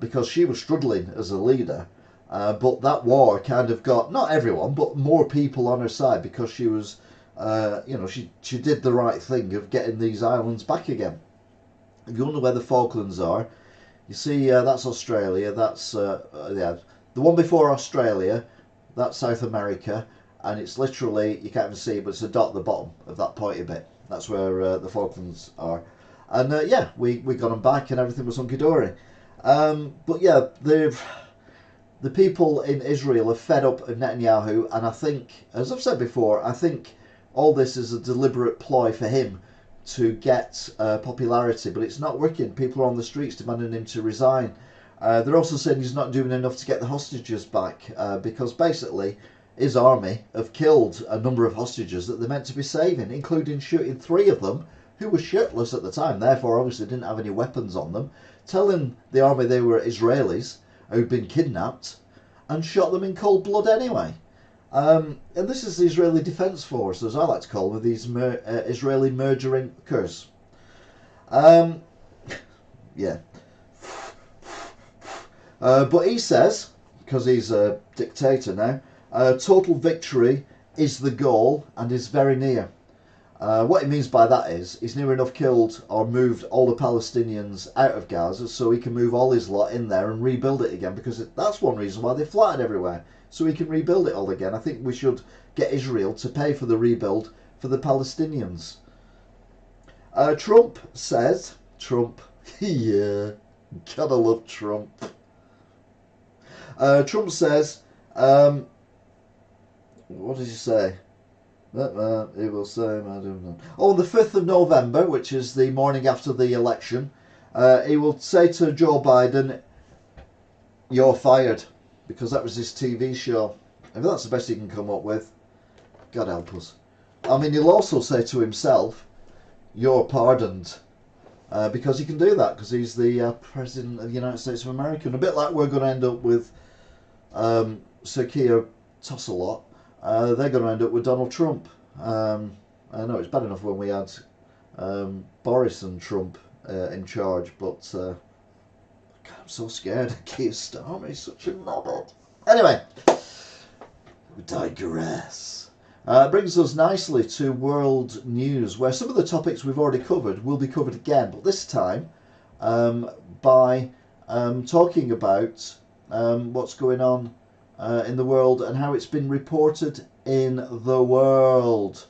because she was struggling as a leader. But that war kind of got, not everyone, but more people on her side, because she was, you know, she did the right thing of getting these islands back again. If you wonder where the Falklands are, you see that's Australia, that's, yeah, the one before Australia, that's South America, and it's literally, you can't even see it, but it's a dot at the bottom of that pointy bit. That's where the Falklands are. And yeah, we got them back and everything was hunky-dory. But yeah, the people in Israel are fed up of Netanyahu, and I think, as I've said before, I think all this is a deliberate ploy for him to get popularity, but it's not working. People are on the streets demanding him to resign. They're also saying he's not doing enough to get the hostages back, because basically his army have killed a number of hostages that they're meant to be saving, including shooting 3 of them who were shirtless at the time, therefore obviously didn't have any weapons on them, telling the army they were Israelis who'd been kidnapped, and shot them in cold blood anyway. And this is the Israeli Defence Force, as I like to call them, these Israeli murdering curs. Yeah. But he says, because he's a dictator now, total victory is the goal and is very near. What he means by that is he's near enough killed or moved all the Palestinians out of Gaza so he can move all his lot in there and rebuild it again, because that's one reason why they flattened everywhere, so he can rebuild it all again. I think we should get Israel to pay for the rebuild for the Palestinians. Trump says, yeah, gotta love Trump. Trump says, what did he say? He will say, on the 5th of November, which is the morning after the election, he will say to Joe Biden, "You're fired," because that was his TV show. If that's the best he can come up with, God help us. I mean, he'll also say to himself, "You're pardoned," because he can do that, because he's the President of the United States of America. And a bit like we're going to end up with Sir Keir Tosselot, they're going to end up with Donald Trump. I know it's bad enough when we had Boris and Trump in charge, but God, I'm so scared of Keir Starmer. He's such a knobhead. Anyway, we digress. Brings us nicely to world news, where some of the topics we've already covered will be covered again, but this time by talking about what's going on in the world and how it's been reported in the world,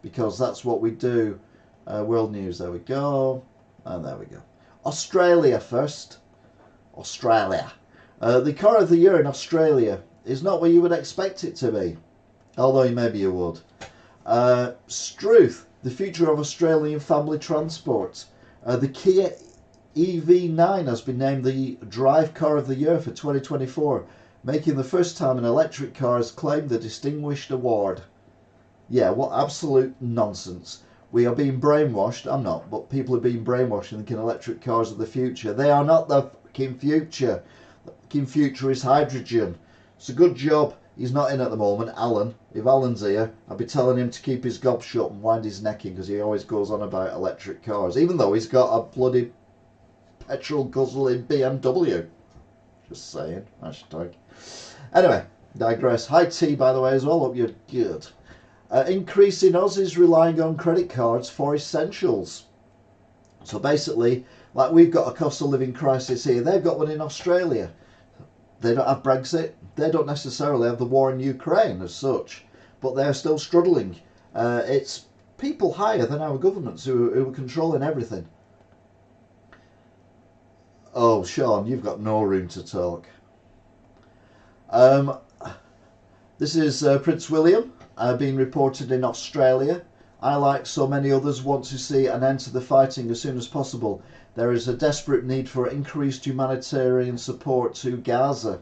because that's what we do. World news, there we go, and there we go. Australia first. Australia. The car of the year in Australia is not where you would expect it to be, although maybe you would. Struth, the future of Australian family transport. The Kia EV9 has been named the Drive Car of the Year for 2024, making the first time an electric car has claimed the distinguished award. Yeah, what absolute nonsense. We are being brainwashed. I'm not, but people are being brainwashed and thinking electric cars are the future. They are not the fucking future. The fucking future is hydrogen. It's a good job he's not in at the moment, Alan. If Alan's here, I'd be telling him to keep his gob shut and wind his neck in, because he always goes on about electric cars, even though he's got a bloody petrol guzzling BMW. Just saying. Hashtag. Anyway, digress. Hi T, by the way, as well. Hope you're good. Increase in Aussies relying on credit cards for essentials. So basically, like we've got a cost of living crisis here, they've got one in Australia. They don't have Brexit. They don't necessarily have the war in Ukraine as such, but they're still struggling. It's people higher than our governments who are controlling everything. Oh, Sean, you've got no room to talk. This is Prince William being reported in Australia. I, like so many others, want to see an end to the fighting as soon as possible. There is a desperate need for increased humanitarian support to Gaza.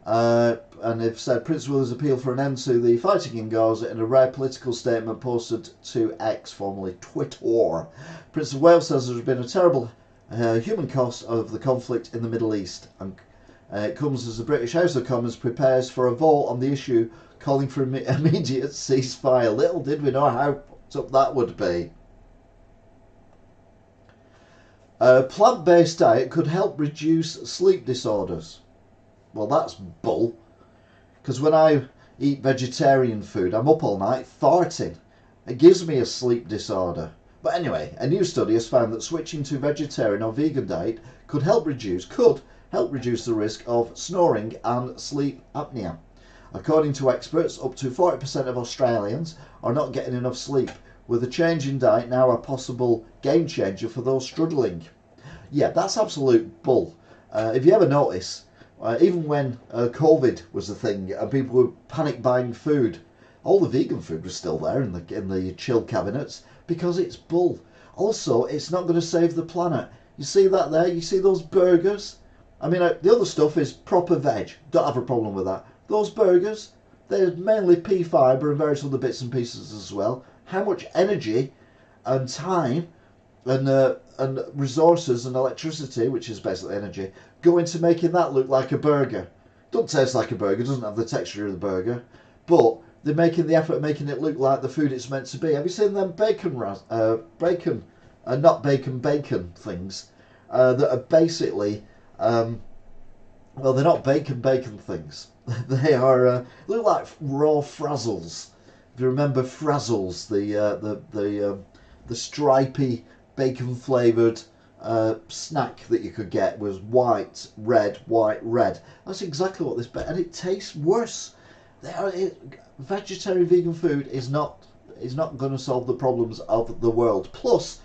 And they've said Prince William's appeal for an end to the fighting in Gaza in a rare political statement posted to X, formerly Twitter. Prince of Wales says there's been a terrible human cost of the conflict in the Middle East. And it comes as the British House of Commons prepares for a vote on the issue, calling for immediate ceasefire. Little did we know how tough that would be. A plant-based diet could help reduce sleep disorders. Well, that's bull. Because when I eat vegetarian food, I'm up all night farting. It gives me a sleep disorder. But anyway, a new study has found that switching to vegetarian or vegan diet could help reduce the risk of snoring and sleep apnea. According to experts, up to 40% of Australians are not getting enough sleep, with a change in diet now a possible game changer for those struggling. Yeah, that's absolute bull. If you ever notice, even when COVID was a thing and people were panic buying food, all the vegan food was still there in the chill cabinets because it's bull. Also, it's not going to save the planet. You see that there? You see those burgers? I mean, the other stuff is proper veg. Don't have a problem with that. Those burgers, they're mainly pea fibre and various other bits and pieces as well. How much energy and time and resources and electricity, which is basically energy, go into making that look like a burger? Doesn't taste like a burger, doesn't have the texture of the burger, but they're making the effort of making it look like the food it's meant to be. Have you seen them bacon things that are basically, well, they're not bacon things. They are look like raw Frazzles. If you remember Frazzles, the stripy bacon flavoured snack that you could get was white, red. That's exactly what this, and it tastes worse. Vegetarian vegan food is not going to solve the problems of the world. Plus,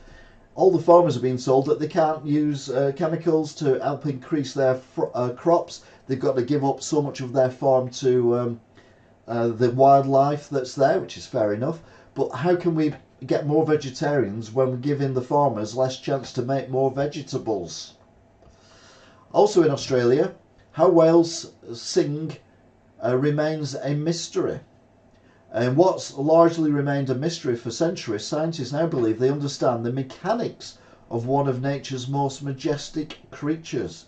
all the farmers are being told that they can't use chemicals to help increase their crops. They've got to give up so much of their farm to the wildlife that's there, which is fair enough. But how can we get more vegetarians when we're giving the farmers less chance to make more vegetables? Also in Australia, how whales sing remains a mystery. And what's largely remained a mystery for centuries, scientists now believe they understand the mechanics of one of nature's most majestic creatures.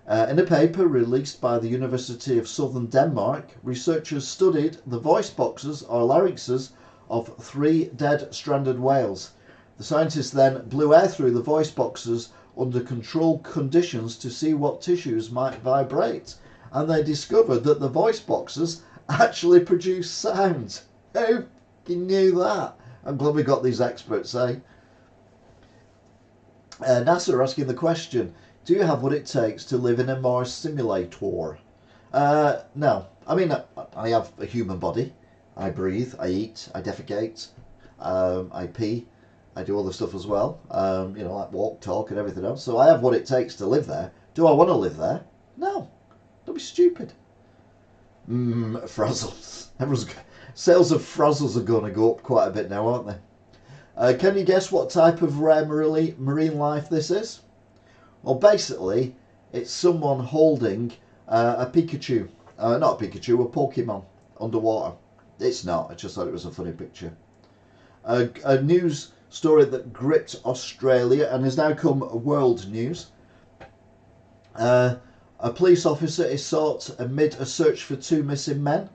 In a paper released by the University of Southern Denmark, researchers studied the voice boxes or larynxes of 3 dead stranded whales. The scientists then blew air through the voice boxes under controlled conditions to see what tissues might vibrate, and they discovered that the voice boxes actually produce sound. Who knew that? I'm glad we got these experts, eh? NASA are asking the question, do you have what it takes to live in a Mars simulator? No. I mean, I have a human body. I breathe, I eat, I defecate, I pee, I do other stuff as well, like walk, talk and everything else. So I have what it takes to live there. Do I want to live there? No. Don't be stupid. Frazzles. Sales of Frazzles are going to go up quite a bit now, aren't they? Can you guess what type of rare marine life this is? Well, basically, it's someone holding a Pikachu. Not a Pikachu, a Pokemon underwater. It's not. I just thought it was a funny picture. A news story that gripped Australia and has now come world news. A police officer is sought amid a search for 2 missing men.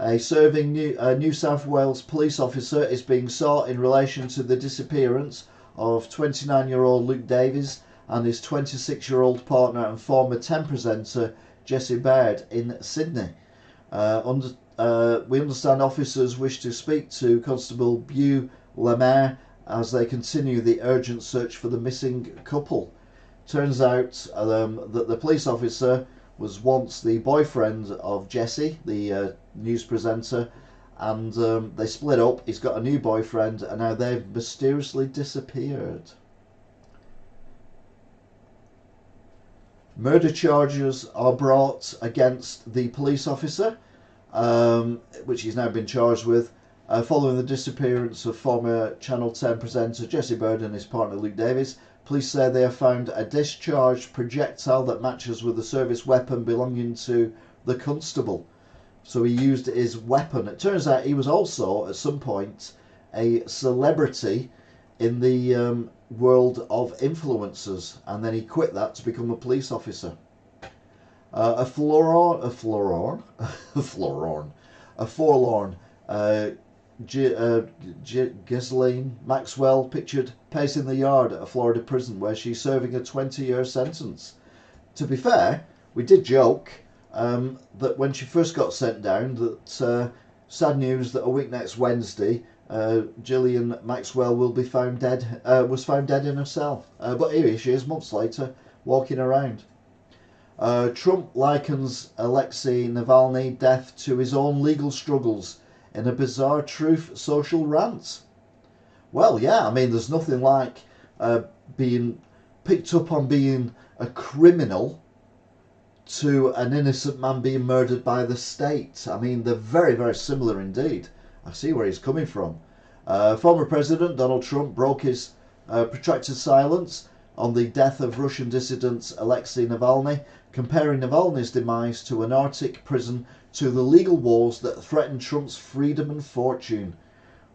A serving New South Wales police officer is being sought in relation to the disappearance of 29-year-old Luke Davies and his 26-year-old partner and former 10 presenter Jessie Baird in Sydney. We understand officers wish to speak to Constable Bew Lemaire as they continue the urgent search for the missing couple. Turns out that the police officer was once the boyfriend of Jessie, the news presenter, and they split up. He's got a new boyfriend and now they've mysteriously disappeared. Murder charges are brought against the police officer, which he's now been charged with, following the disappearance of former Channel 10 presenter Jessie Baird and his partner Luke Davies. Police say they have found a discharged projectile that matches with a service weapon belonging to the constable. So he used his weapon. It turns out he was also, at some point, a celebrity in the world of influencers, and then he quit that to become a police officer. A forlorn Ghislaine Maxwell pictured pacing the yard at a Florida prison where she's serving a 20-year sentence. To be fair, we did joke that when she first got sent down, that sad news that a week next Wednesday, Ghislaine Maxwell will be found dead. Was found dead in her cell, but here she is, months later, walking around. Trump likens Alexei Navalny's death to his own legal struggles in a bizarre Truth Social rant. Well, yeah, I mean, there's nothing like being picked up on being a criminal to an innocent man being murdered by the state. I mean, they're very, very similar indeed. I see where he's coming from. Former President Donald Trump broke his protracted silence on the death of Russian dissident Alexei Navalny, comparing Navalny's demise to an Arctic prison to the legal wars that threaten Trump's freedom and fortune.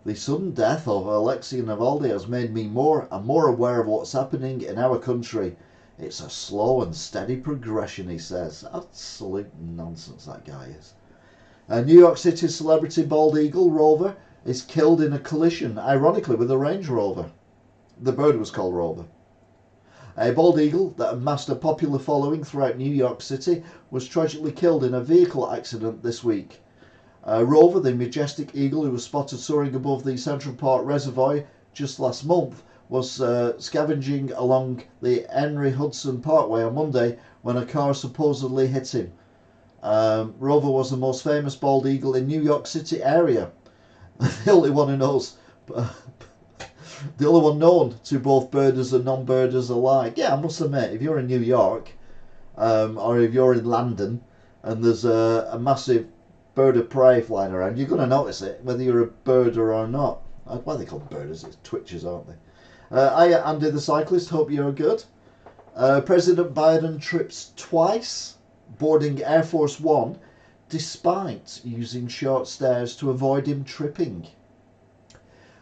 The sudden death of Alexei Navalny has made me more and more aware of what's happening in our country. It's a slow and steady progression, he says. Absolute nonsense, that guy is. New York City celebrity bald eagle Rover is killed in a collision, ironically, with a Range Rover. The bird was called Rover. A bald eagle that amassed a popular following throughout New York City was tragically killed in a vehicle accident this week. Rover, the majestic eagle who was spotted soaring above the Central Park Reservoir just last month, was scavenging along the Henry Hudson Parkway on Monday when a car supposedly hit him. Rover was the most famous bald eagle in New York City area. The only one who knows, the only one known to both birders and non-birders alike. Yeah, I must admit, if you're in New York, or if you're in London, and there's a massive bird of prey flying around, you're going to notice it, whether you're a birder or not. Why are they called birders? It's twitchers, aren't they? Hiya, Andy the cyclist. Hope you're good. President Biden trips twice boarding Air Force One despite using short stairs to avoid him tripping.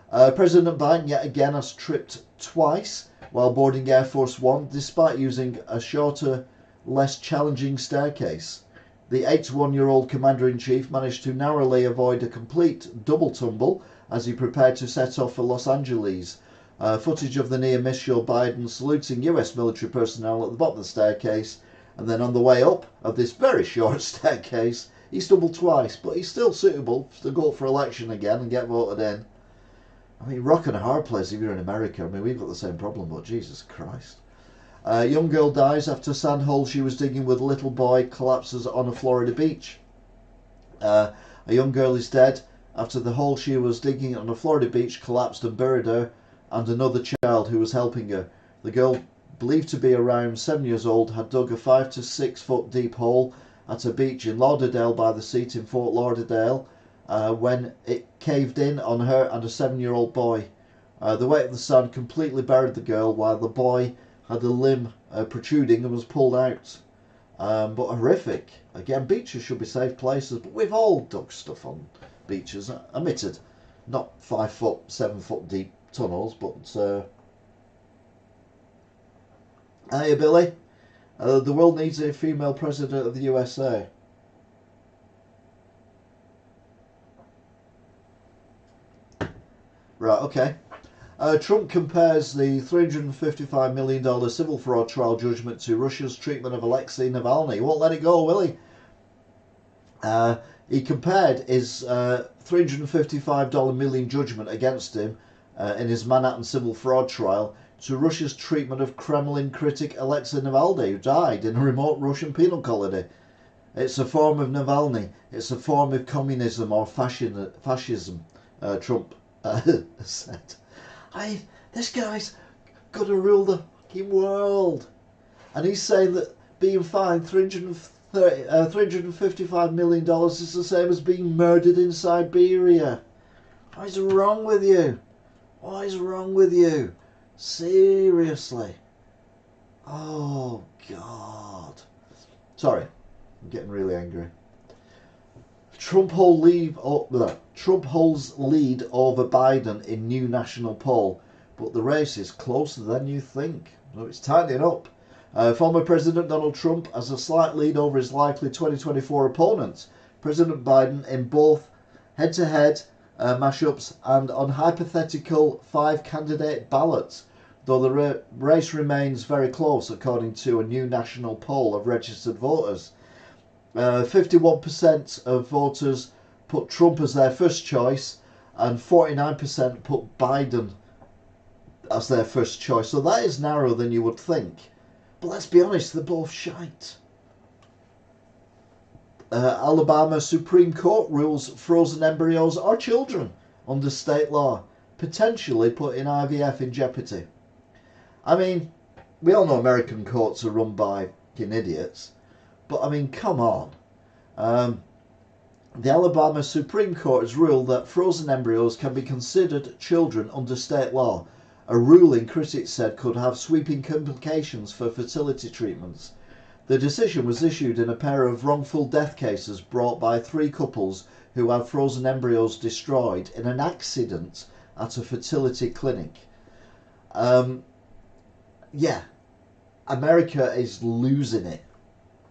President Biden yet again has tripped twice while boarding Air Force One despite using a shorter, less challenging staircase. The 81-year-old Commander-in-Chief managed to narrowly avoid a complete double tumble as he prepared to set off for Los Angeles. Footage of the near miss showed Biden saluting US military personnel at the bottom of the staircase, and then on the way up of this very short staircase, he stumbled twice, but he's still suitable to go up for election again and get voted in. I mean, rock and a hard place if you're in America. I mean, we've got the same problem, but Jesus Christ. A young girl dies after sand hole she was digging with a little boy collapses on a Florida beach. A young girl is dead after the hole she was digging on a Florida beach collapsed and buried her and another child who was helping her. The girl, believed to be around 7 years old, had dug a 5 to 6 foot deep hole at a beach in Lauderdale by the Seat in Fort Lauderdale when it caved in on her and a 7-year-old boy. The weight of the sand completely buried the girl while the boy had a limb protruding and was pulled out. But horrific. Again, beaches should be safe places, but we've all dug stuff on beaches, admitted. Not 5 foot, 7 foot deep tunnels, but hey Billy, the world needs a female president of the USA. Right, okay. Trump compares the $355 million civil fraud trial judgment to Russia's treatment of Alexei Navalny. He won't let it go, will he? He compared his $355 million judgment against him in his Manhattan civil fraud trial to Russia's treatment of Kremlin critic Alexei Navalny, who died in a remote Russian penal colony. It's a form of Navalny. It's a form of communism or fascism, Trump said. This guy's going to rule the fucking world. And he's saying that being fined $355 million is the same as being murdered in Siberia. What is wrong with you? What is wrong with you? Seriously. Oh, God. Sorry, I'm getting really angry. Trump holds lead over Biden in new national poll. but the race is closer than you think. So it's tightening up. Former President Donald Trump has a slight lead over his likely 2024 opponent, President Biden, in both head-to-head mashups and on hypothetical 5-candidate ballots, though the race remains very close according to a new national poll of registered voters. 51% of voters put Trump as their first choice and 49% put Biden as their first choice. So that is narrower than you would think. But let's be honest, they're both shite. Alabama Supreme Court rules frozen embryos are children under state law, potentially putting IVF in jeopardy. I mean, we all know American courts are run by fucking idiots, but I mean, come on. The Alabama Supreme Court has ruled that frozen embryos can be considered children under state law, a ruling critics said could have sweeping implications for fertility treatments. The decision was issued in a pair of wrongful death cases brought by 3 couples who had frozen embryos destroyed in an accident at a fertility clinic. Yeah, America is losing it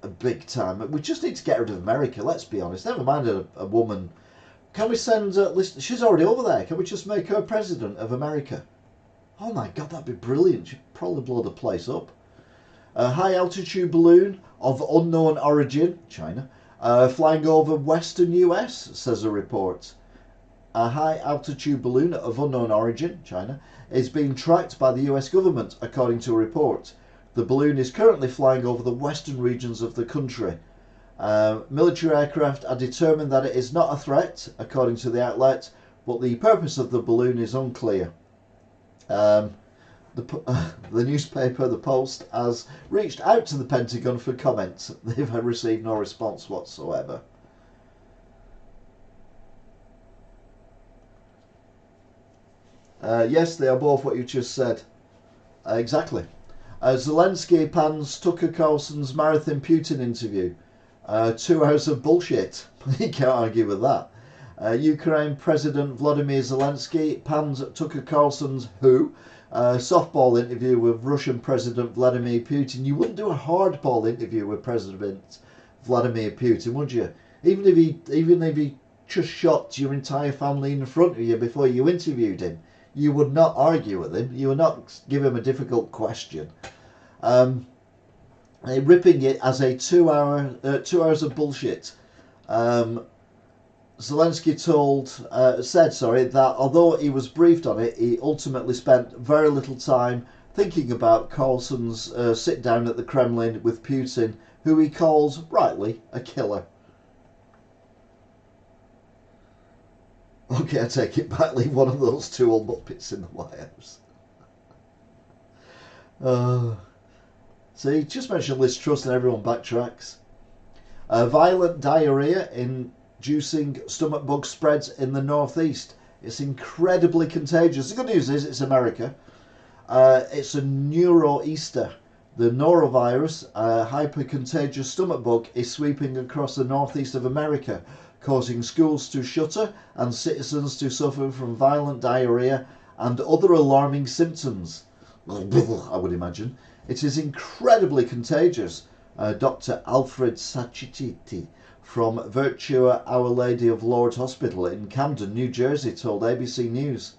a big time. We just need to get rid of America, let's be honest. Never mind a woman. Can we send she's already over there. Can we just make her president of America? Oh my God, that'd be brilliant. She'd probably blow the place up. A high-altitude balloon of unknown origin, China, flying over western US, says a report. A high-altitude balloon of unknown origin, China, is being tracked by the US government, according to a report. The balloon is currently flying over the western regions of the country. Military aircraft are determined that it is not a threat, according to the outlet, but the purpose of the balloon is unclear. The newspaper, The Post, has reached out to the Pentagon for comments. They've received no response whatsoever. Yes, they are both what you just said. Exactly. Zelensky pans Tucker Carlson's Marathon Putin interview. 2 hours of bullshit. You can't argue with that. Ukraine President Volodymyr Zelensky panned Tucker Carlson's softball interview with Russian President Vladimir Putin. You wouldn't do a hardball interview with President Vladimir Putin, would you? Even if he just shot your entire family in front of you before you interviewed him, you would not argue with him. You would not give him a difficult question. Ripping it as a 2 hours of bullshit. Zelensky said that although he was briefed on it, he ultimately spent very little time thinking about Carlson's sit down at the Kremlin with Putin, who he calls, rightly, a killer. Okay, I take it back. Leave one of those 2 old muppets in the White House. See, just mention Liz Truss and everyone backtracks. Violent diarrhea inducing stomach bug spreads in the northeast. It's incredibly contagious. The good news is it's America. It's a neuroeaster. The norovirus, a hypercontagious stomach bug, is sweeping across the northeast of America, causing schools to shutter and citizens to suffer from violent diarrhea and other alarming symptoms. I would imagine. It is incredibly contagious. Dr. Alfred Sachiti from Virtua Our Lady of Lourdes Hospital in Camden, New Jersey, told ABC News.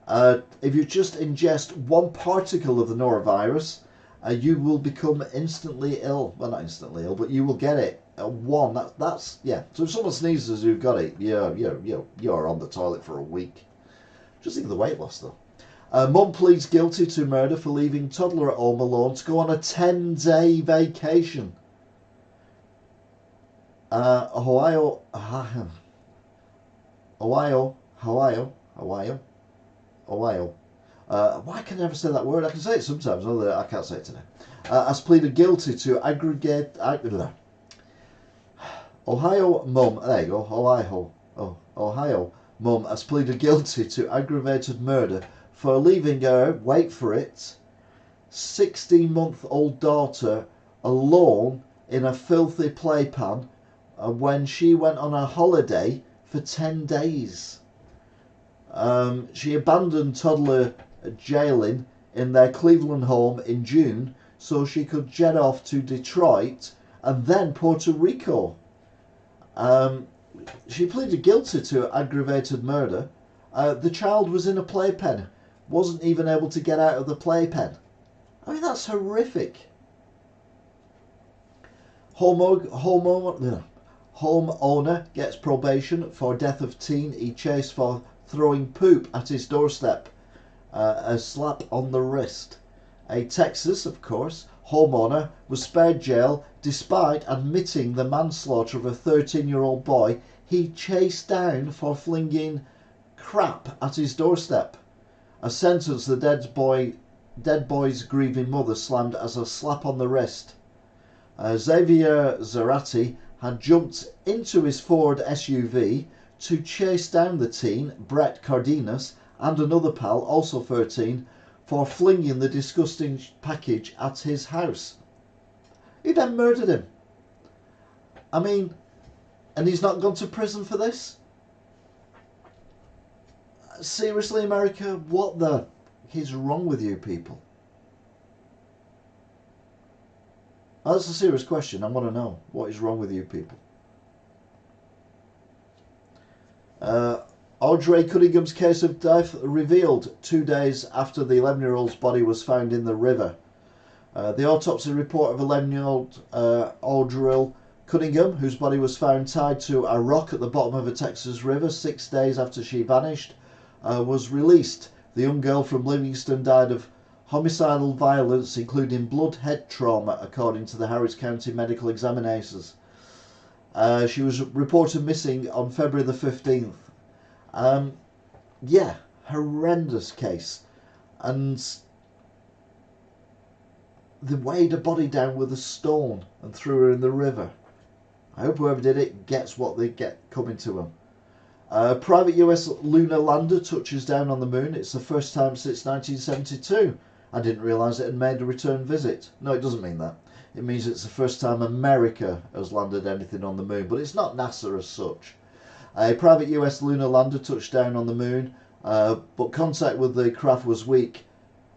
If you just ingest 1 particle of the norovirus, you will become instantly ill. Well, not instantly ill, but you will get it. That's yeah. So if someone sneezes who've got it, you're on the toilet for a week. Just think of the weight loss though. Mum pleads guilty to murder for leaving toddler at home alone to go on a 10-day vacation. Ohio. Why can I never say that word? I can say it sometimes, although I can't say it today. Has pleaded guilty to Ohio mum. There you go. Ohio mum has pleaded guilty to aggravated murder for leaving her, wait for it, 16-month-old daughter alone in a filthy playpen when she went on a holiday for 10 days. She abandoned toddler jailing in their Cleveland home in June so she could jet off to Detroit and then Puerto Rico. She pleaded guilty to aggravated murder. The child was in a playpen, wasn't even able to get out of the playpen. I mean, that's horrific. Homeowner gets probation for death of teen he chased for throwing poop at his doorstep. A slap on the wrist. A Texas, of course, homeowner was spared jail despite admitting the manslaughter of a 13-year-old boy he chased down for flinging crap at his doorstep. A sentence the dead boy's grieving mother slammed as a slap on the wrist. Xavier Zarate had jumped into his Ford SUV to chase down the teen, Brett Cardenas, and another pal, also 13, for flinging the disgusting package at his house. He then murdered him. I mean, and he's not gone to prison for this? Seriously, America, what the is wrong with you people? That's a serious question. I want to know what is wrong with you people. Audrey Cunningham's case of death revealed 2 days after the 11-year-old's body was found in the river. The autopsy report of 11-year-old Audrey Cunningham, whose body was found tied to a rock at the bottom of a Texas river 6 days after she vanished, was released. The young girl from Livingston died of homicidal violence, including blood head trauma, according to the Harris County Medical Examiners. She was reported missing on February the 15th. Yeah, horrendous case. And they weighed a body down with a stone and threw her in the river. I hope whoever did it gets what they get coming to them. Private US lunar lander touches down on the moon. It's the first time since 1972. I didn't realise it had made a return visit. No, it doesn't mean that. It means it's the first time America has landed anything on the moon, but it's not NASA as such. A private US lunar lander touched down on the moon, but contact with the craft was weak.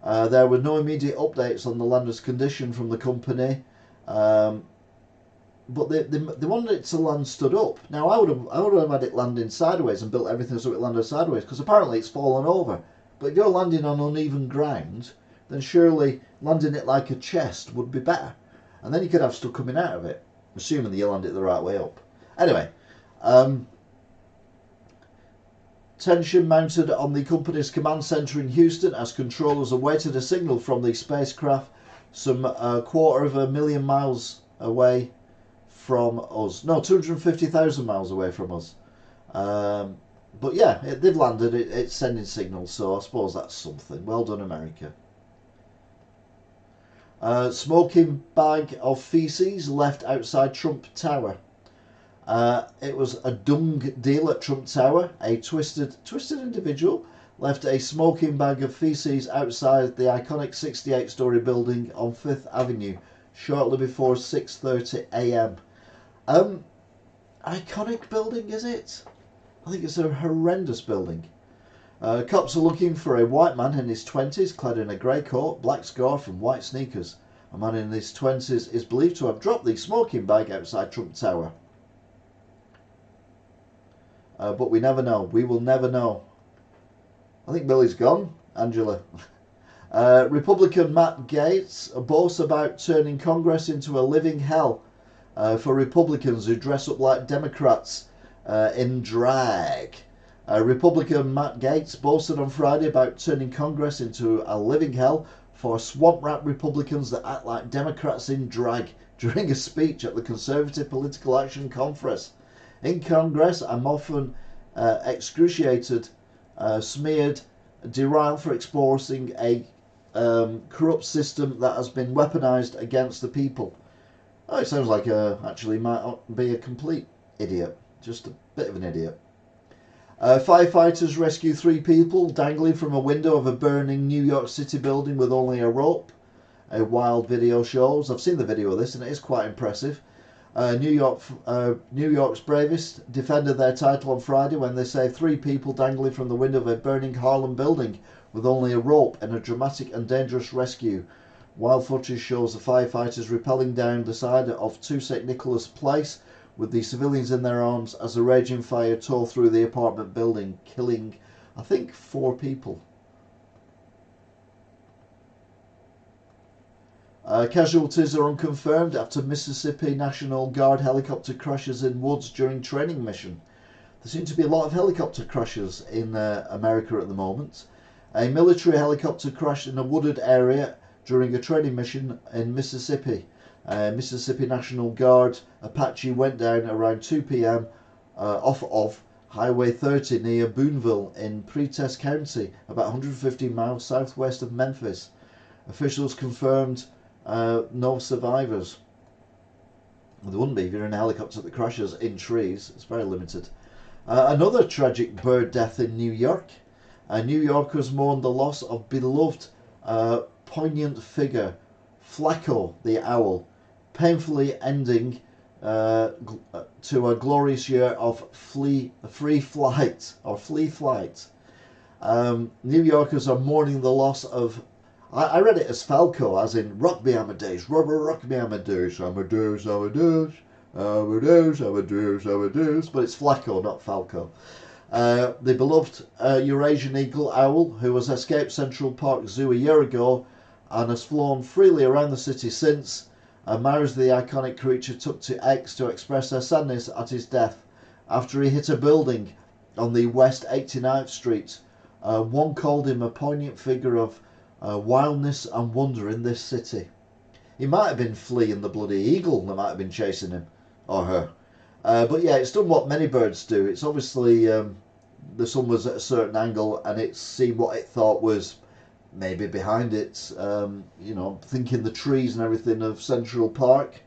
There were no immediate updates on the lander's condition from the company, but they wanted it to land stood up. Now, I would have had it landing sideways and built everything so it landed sideways, because apparently it's fallen over. But if you're landing on uneven ground, then surely landing it like a chest would be better. And then you could have stuff coming out of it, assuming that you land it the right way up. Anyway, tension mounted on the company's command centre in Houston as controllers awaited a signal from the spacecraft some 250,000 miles away from us. No, 250,000 miles away from us. But yeah, they've landed. It's sending signals, so I suppose that's something. Well done, America. Smoking bag of feces left outside Trump Tower. It was a dung deal at Trump Tower. A twisted individual left a smoking bag of feces outside the iconic 68-storey building on 5th Avenue shortly before 6:30 a.m. Iconic building, is it? I think it's a horrendous building. Cops are looking for a white man in his 20s, clad in a grey coat, black scarf and white sneakers. A man in his 20s is believed to have dropped the smoking bag outside Trump Tower. But we never know. We will never know. I think Billy's gone, Angela. Republican Matt Gaetz boasts about turning Congress into a living hell for Republicans who dress up like Democrats in drag. Republican Matt Gaetz boasted on Friday about turning Congress into a living hell for swamp rat Republicans that act like Democrats in drag during a speech at the Conservative Political Action Conference. In Congress, I'm often excruciated, smeared, derailed for exposing a corrupt system that has been weaponized against the people. Oh, it sounds like actually might be a complete idiot. Just a bit of an idiot. Firefighters rescue 3 people dangling from a window of a burning New York City building with only a rope. A wild video shows. I've seen the video of this and it is quite impressive. New York's bravest defended their title on Friday when they saved 3 people dangling from the window of a burning Harlem building with only a rope in a dramatic and dangerous rescue. Wild footage shows the firefighters rappelling down the side of 2 St. Nicholas Place with the civilians in their arms as the raging fire tore through the apartment building, killing, I think, 4 people. Casualties are unconfirmed after Mississippi National Guard helicopter crashes in woods during training mission. There seem to be a lot of helicopter crashes in America at the moment. A military helicopter crashed in a wooded area during a training mission in Mississippi. Mississippi National Guard Apache went down around 2 p.m. Off of Highway 30 near Boonville in Peters County, about 150 miles southwest of Memphis. Officials confirmed no survivors. Well, there wouldn't be if you're in a helicopter that crashes in trees. It's very limited. Another tragic bird death in New York. New Yorkers mourn the loss of beloved, poignant figure, Flacco the owl, painfully ending to a glorious year of free flight. New Yorkers are mourning the loss of, I read it as Falco, as in rock me Amadeus, rock me Amadeus, Amadeus, Amadeus, Amadeus, Amadeus, Amadeus, but it's Flacco, not Falco. The beloved Eurasian eagle owl, who has escaped Central Park Zoo a year ago and has flown freely around the city since. Admirers of the iconic creature took to X to express their sadness at his death after he hit a building on the West 89th Street. One called him a poignant figure of wildness and wonder in this city. He might have been Flea and the bloody eagle that might have been chasing him, or her. But yeah, it's done what many birds do. It's obviously the sun was at a certain angle and it's seen what it thought was maybe behind it. You know, thinking the trees and everything of Central Park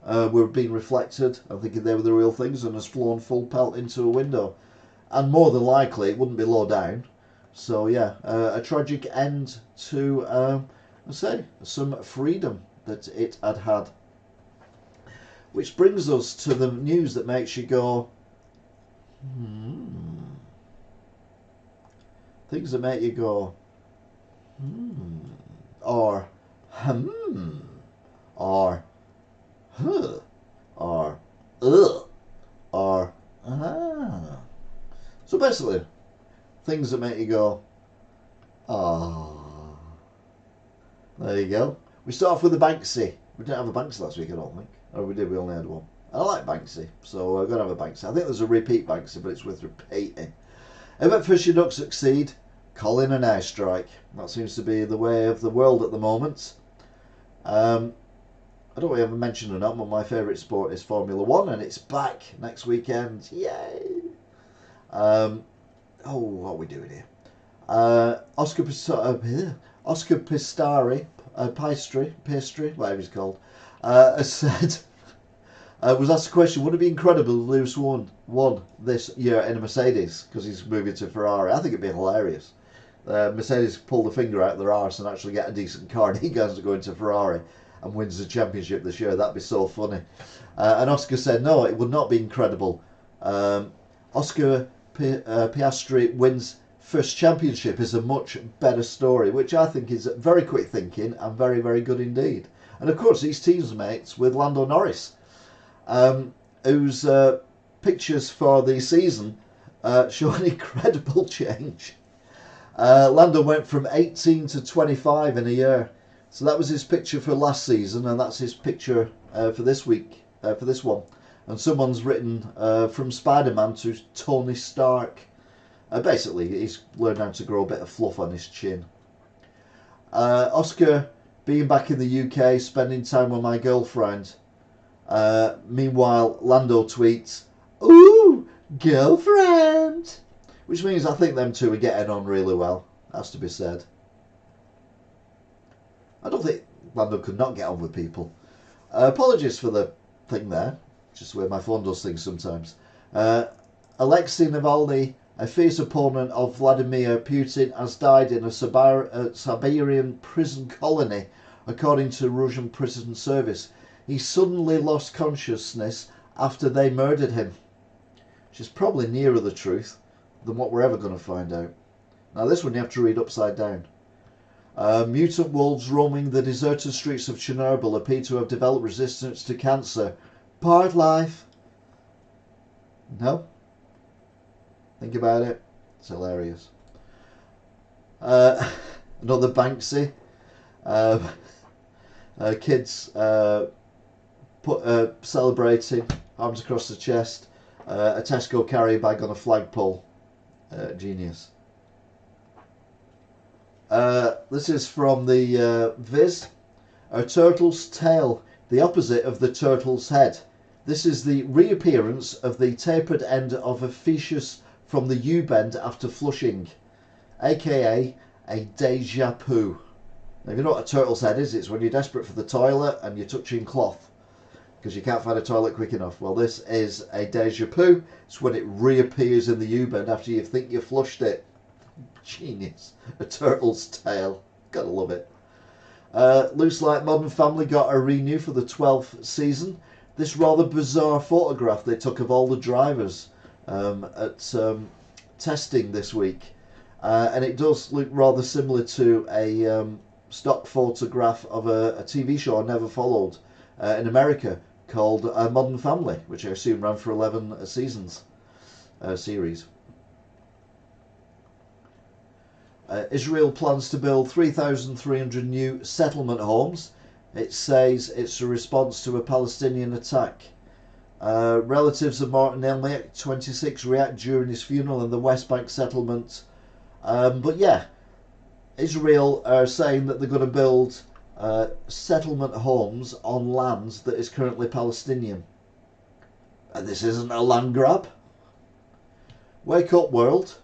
were being reflected. I'm thinking they were the real things, and has flown full pelt into a window. And more than likely, it wouldn't be low down. So yeah, a tragic end to, let's say, some freedom that it had had. Which brings us to the news that makes you go, Things that make you go, or or huh, or or ah. So basically, things that make you go, ah. There you go. We start off with the Banksy. We didn't have a Banksy last week, I don't think. Or we did, we only had one. I like Banksy, so I'm going to have a Banksy. I think there's a repeat Banksy, but it's worth repeating. If Fisher Ducks succeed, call in an airstrike. That seems to be the way of the world at the moment. I don't know if I ever mentioned or not, but my favourite sport is Formula 1, and it's back next weekend. Yay! What are we doing here? Oscar Pistari, Pastry, whatever he's called, has said, was asked a question, would it be incredible if Lewis won this year in a Mercedes, because he's moving to Ferrari? I think it'd be hilarious. Mercedes pull the finger out of their arse and actually get a decent car, and he goes to go into Ferrari and wins the championship this year. That'd be so funny. And Oscar said, no, it would not be incredible. Oscar Piastri wins first championship is a much better story, which I think is very quick thinking and very, very good indeed. And of course, he's teammates with Lando Norris, whose pictures for the season show an incredible change. Lando went from 18 to 25 in a year. So that was his picture for last season, and that's his picture for this week, for this one. And someone's written from Spider-Man to Tony Stark. Basically, he's learned how to grow a bit of fluff on his chin. Oscar being back in the UK, spending time with my girlfriend. Meanwhile, Lando tweets, "Ooh, girlfriend!" Which means I think them two are getting on really well, has to be said. I don't think Lando could not get on with people. Apologies for the thing there, just the way my phone does things sometimes. Alexei Navalny, a fierce opponent of Vladimir Putin, has died in a Siberian prison colony, according to Russian prison service. he suddenly lost consciousness after they murdered him. Which is probably nearer the truth than what we're ever going to find out. Now this one you have to read upside down. Mutant wolves roaming the deserted streets of Chernobyl appear to have developed resistance to cancer. Part life. No? Think about it. It's hilarious. Another Banksy. Kids celebrating, arms across the chest, a Tesco carry bag on a flagpole. Genius. This is from the Viz. A turtle's tail, the opposite of the turtle's head. This is the reappearance of the tapered end of a feces from the U-bend after flushing, aka a deja vu. Now, if you know what a turtle's head is, it's when you're desperate for the toilet and you're touching cloth because you can't find a toilet quick enough. Well, this is a deja vu. It's when it reappears in the U-bend after you think you flushed it. Genius. A turtle's tail. Gotta love it. Looks like Modern Family got a renew for the 12th season. This rather bizarre photograph they took of all the drivers at testing this week. And it does look rather similar to a stock photograph of a TV show I never followed in America called Modern Family, which I assume ran for 11 seasons series. Israel plans to build 3,300 new settlement homes. It says it's a response to a Palestinian attack. Relatives of Martin Elliott, 26, react during his funeral in the West Bank settlement. But yeah, Israel are saying that they're going to build settlement homes on land that is currently Palestinian. And this isn't a land grab. Wake up, world.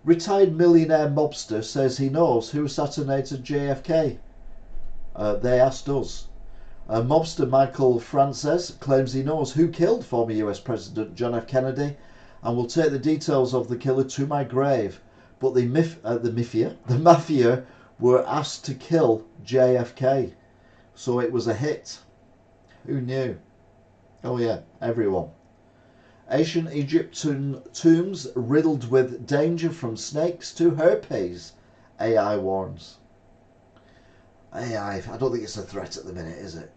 Retired millionaire mobster says he knows who assassinated JFK. They asked us. Mobster Michael Frances claims he knows who killed former US President John F. Kennedy and will take the details of the killer to my grave. But the mafia were asked to kill JFK. So it was a hit. Who knew? Oh yeah, everyone. Ancient Egyptian tombs riddled with danger from snakes to herpes, AI warns. AI, I don't think it's a threat at the minute, is it?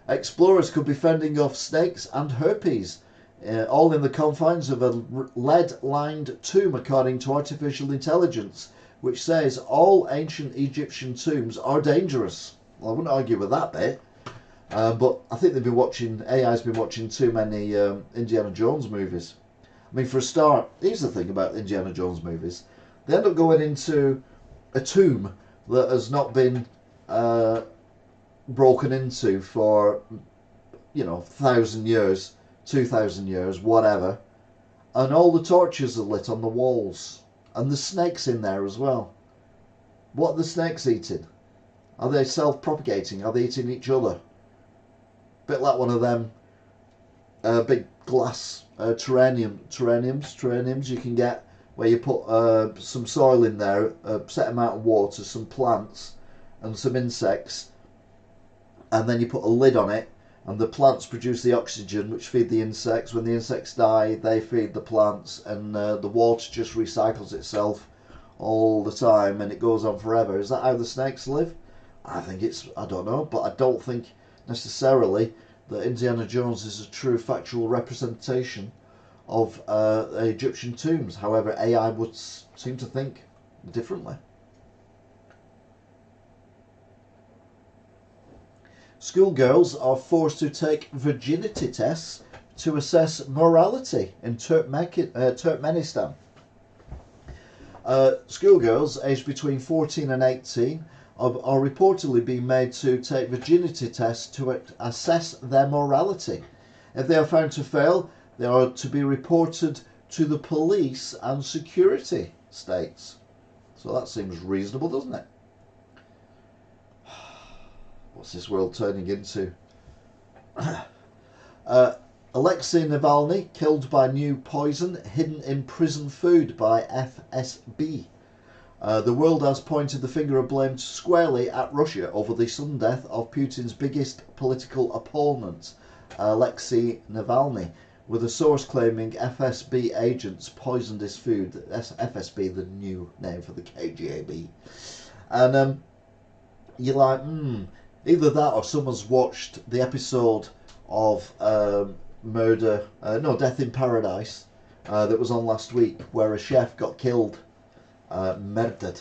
Explorers could be fending off snakes and herpes, all in the confines of a lead-lined tomb, according to artificial intelligence, which says all ancient Egyptian tombs are dangerous. Well, I wouldn't argue with that bit. But I think they've been watching, AI's been watching too many Indiana Jones movies. I mean, for a start, here's the thing about Indiana Jones movies. They end up going into a tomb that has not been broken into for, 1,000 years, 2,000 years, whatever. And all the torches are lit on the walls. And the snakes in there as well. What are the snakes eating? Are they self-propagating? Are they eating each other? Bit like one of them big glass terrariums you can get, where you put some soil in there, a set amount of water, some plants and some insects, and then you put a lid on it, and the plants produce the oxygen which feed the insects. When the insects die, they feed the plants, and the water just recycles itself all the time, and it goes on forever. Is that how the snakes live? I think it's, I don't know, but I don't think necessarily that Indiana Jones is a true factual representation of Egyptian tombs. However, AI would seem to think differently. Schoolgirls are forced to take virginity tests to assess morality in Turkmenistan. Schoolgirls aged between 14 and 18 are reportedly being made to take virginity tests to assess their morality. If they are found to fail, they are to be reported to the police and security states. So that seems reasonable, doesn't it? What's this world turning into? Alexei Navalny killed by new poison hidden in prison food by FSB. The world has pointed the finger of blame squarely at Russia over the sudden death of Putin's biggest political opponent, Alexei Navalny, with a source claiming FSB agents poisoned his food. That's FSB, the new name for the KGB. And you're like, either that or someone's watched the episode of Death in Paradise that was on last week, where a chef got killed, murdered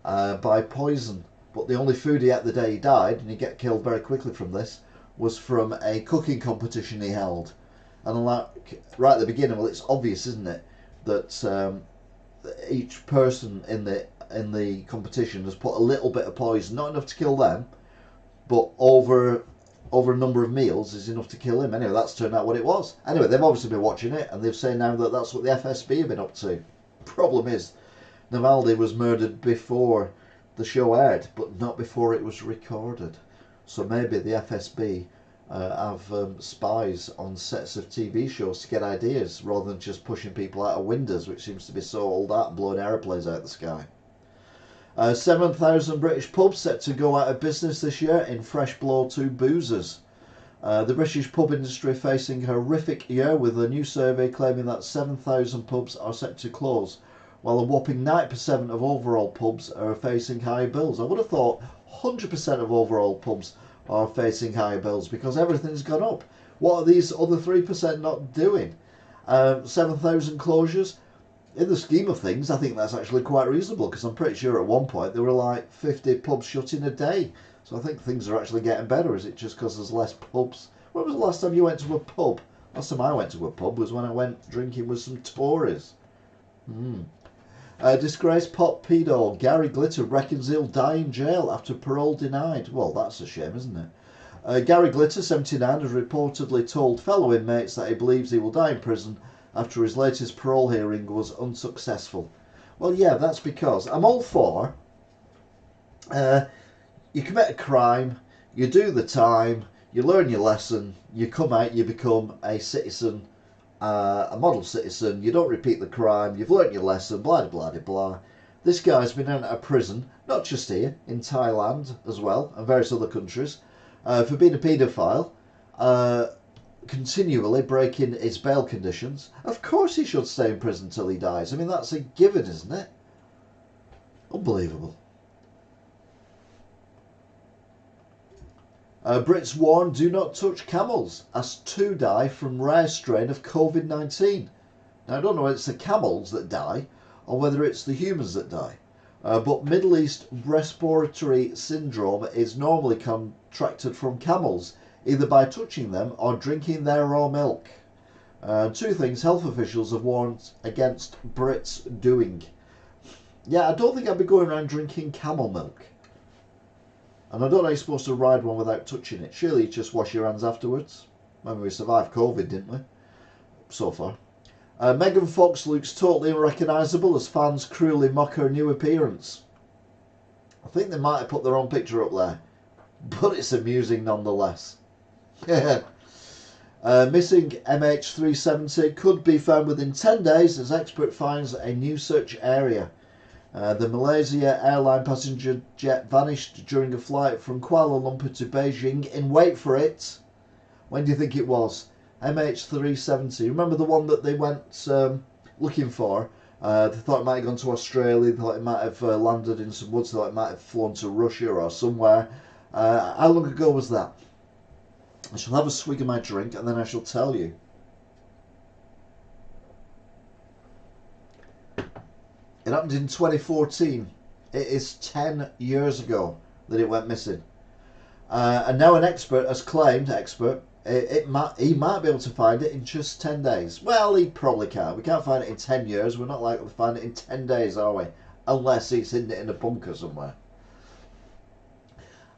by poison. But the only food he ate the day he died, and he get killed very quickly from this, was from a cooking competition he held. And like right at the beginning, well, it's obvious, isn't it, that each person in the competition has put a little bit of poison, not enough to kill them, but over a number of meals is enough to kill him. Anyway, that's turned out what it was. Anyway, they've obviously been watching it, and they've said now that that's what the FSB have been up to. Problem is, Navalny was murdered before the show aired, but not before it was recorded. So maybe the FSB have spies on sets of TV shows to get ideas, rather than just pushing people out of windows, which seems to be so old out and blowing aeroplanes out of the sky. 7,000 British pubs set to go out of business this year in fresh blow to boozers. The British pub industry facing a horrific year, with a new survey claiming that 7,000 pubs are set to close, while a whopping 90% of overall pubs are facing high bills. I would have thought 100% of overall pubs are facing high bills because everything's gone up. What are these other 3% not doing? 7,000 closures? In the scheme of things, I think that's actually quite reasonable, because I'm pretty sure at one point there were like 50 pubs shut in a day. So I think things are actually getting better. Is it just because there's less pubs? When was the last time you went to a pub? Last time I went to a pub was when I went drinking with some Tories. Disgraced pop pedo Gary Glitter reckons he'll die in jail after parole denied. Well, that's a shame, isn't it? Gary Glitter, 79, has reportedly told fellow inmates that he believes he will die in prison after his latest parole hearing was unsuccessful. Well, yeah, that's because I'm all for you commit a crime, you do the time, you learn your lesson, you come out, you become a citizen, a model citizen, you don't repeat the crime, you've learnt your lesson, blah blah blah blah. This guy's been out of prison, not just here, in Thailand as well, and various other countries, for being a paedophile, continually breaking his bail conditions. Of course he should stay in prison till he dies. I mean, that's a given, isn't it? Unbelievable. Brits warn do not touch camels as 2 die from rare strain of COVID-19. Now, I don't know whether it's the camels that die or whether it's the humans that die. But Middle East respiratory syndrome is normally contracted from camels, either by touching them or drinking their raw milk. 2 things health officials have warned against Brits doing. Yeah, I don't think I'd be going around drinking camel milk. And I don't know how you're supposed to ride one without touching it. Surely you just wash your hands afterwards. Remember, we survived COVID, didn't we? So far. Megan Fox looks totally unrecognisable as fans cruelly mock her new appearance. I think they might have put their own picture up there, but it's amusing nonetheless. Missing MH370 could be found within 10 days as expert finds a new search area. The Malaysia airline passenger jet vanished during a flight from Kuala Lumpur to Beijing in, wait for it, when do you think it was? MH370. Remember the one that they went looking for? They thought it might have gone to Australia, they thought it might have landed in some woods, they thought it might have flown to Russia or somewhere. How long ago was that? I shall have a swig of my drink and then I shall tell you. It happened in 2014. It is 10 years ago that it went missing. And now an expert has claimed, he might be able to find it in just 10 days. Well, he probably can't. We can't find it in 10 years. We're not likely to find it in 10 days, are we? Unless he's hidden it in a bunker somewhere.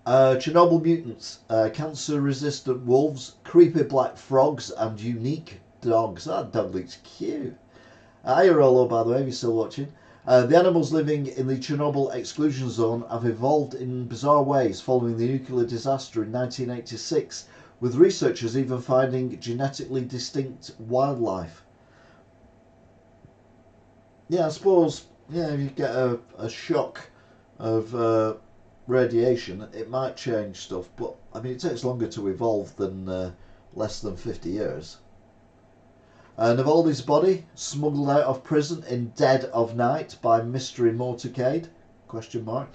Chernobyl mutants, cancer-resistant wolves, creepy black frogs, and unique dogs. That dog looks cute. Hiya Rollo, by the way, if you're still watching. The animals living in the Chernobyl exclusion zone have evolved in bizarre ways following the nuclear disaster in 1986, with researchers even finding genetically distinct wildlife. Yeah, I suppose yeah, if you get a shock of radiation, it might change stuff. But I mean, it takes longer to evolve than less than 50 years. Navalny's body smuggled out of prison in dead of night by mystery motorcade? Question mark.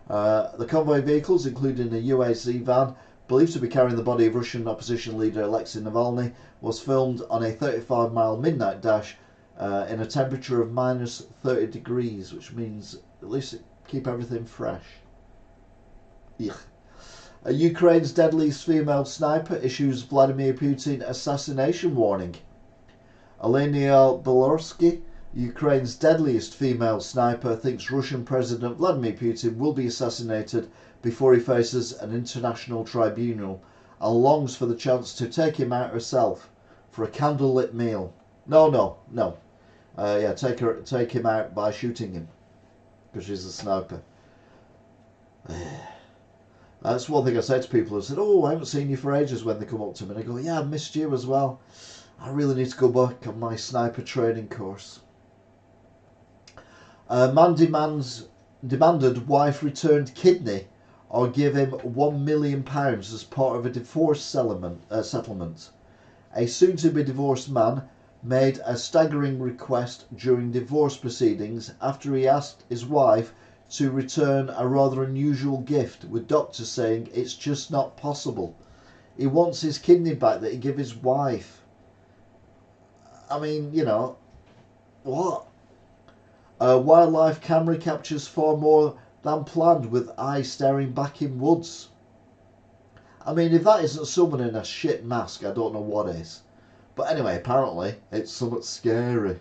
The convoy vehicles, including a UAC van believed to be carrying the body of Russian opposition leader Alexei Navalny, was filmed on a 35-mile midnight dash in a temperature of minus 30 degrees, which means at least it keep everything fresh. Yuck. Ukraine's deadliest female sniper issues Vladimir Putin assassination warning. Elena Belorsky, Ukraine's deadliest female sniper, thinks Russian President Vladimir Putin will be assassinated before he faces an international tribunal and longs for the chance to take him out herself for a candlelit meal. No. Take him out by shooting him because she's a sniper. That's one thing I say to people who said, "Oh, I haven't seen you for ages," when they come up to me and I go, "Yeah, I missed you as well. I really need to go back on my sniper training course." Man demanded wife returned kidney or give him £1 million as part of a divorce settlement. A soon-to-be divorced man made a staggering request during divorce proceedings after he asked his wife to return a rather unusual gift, with doctors saying it's just not possible. He wants his kidney back that he gave his wife. I mean, you know, what? Wildlife camera captures far more than planned with eye staring back in woods. I mean, if that isn't someone in a shit mask, I don't know what is. But anyway, apparently it's somewhat scary.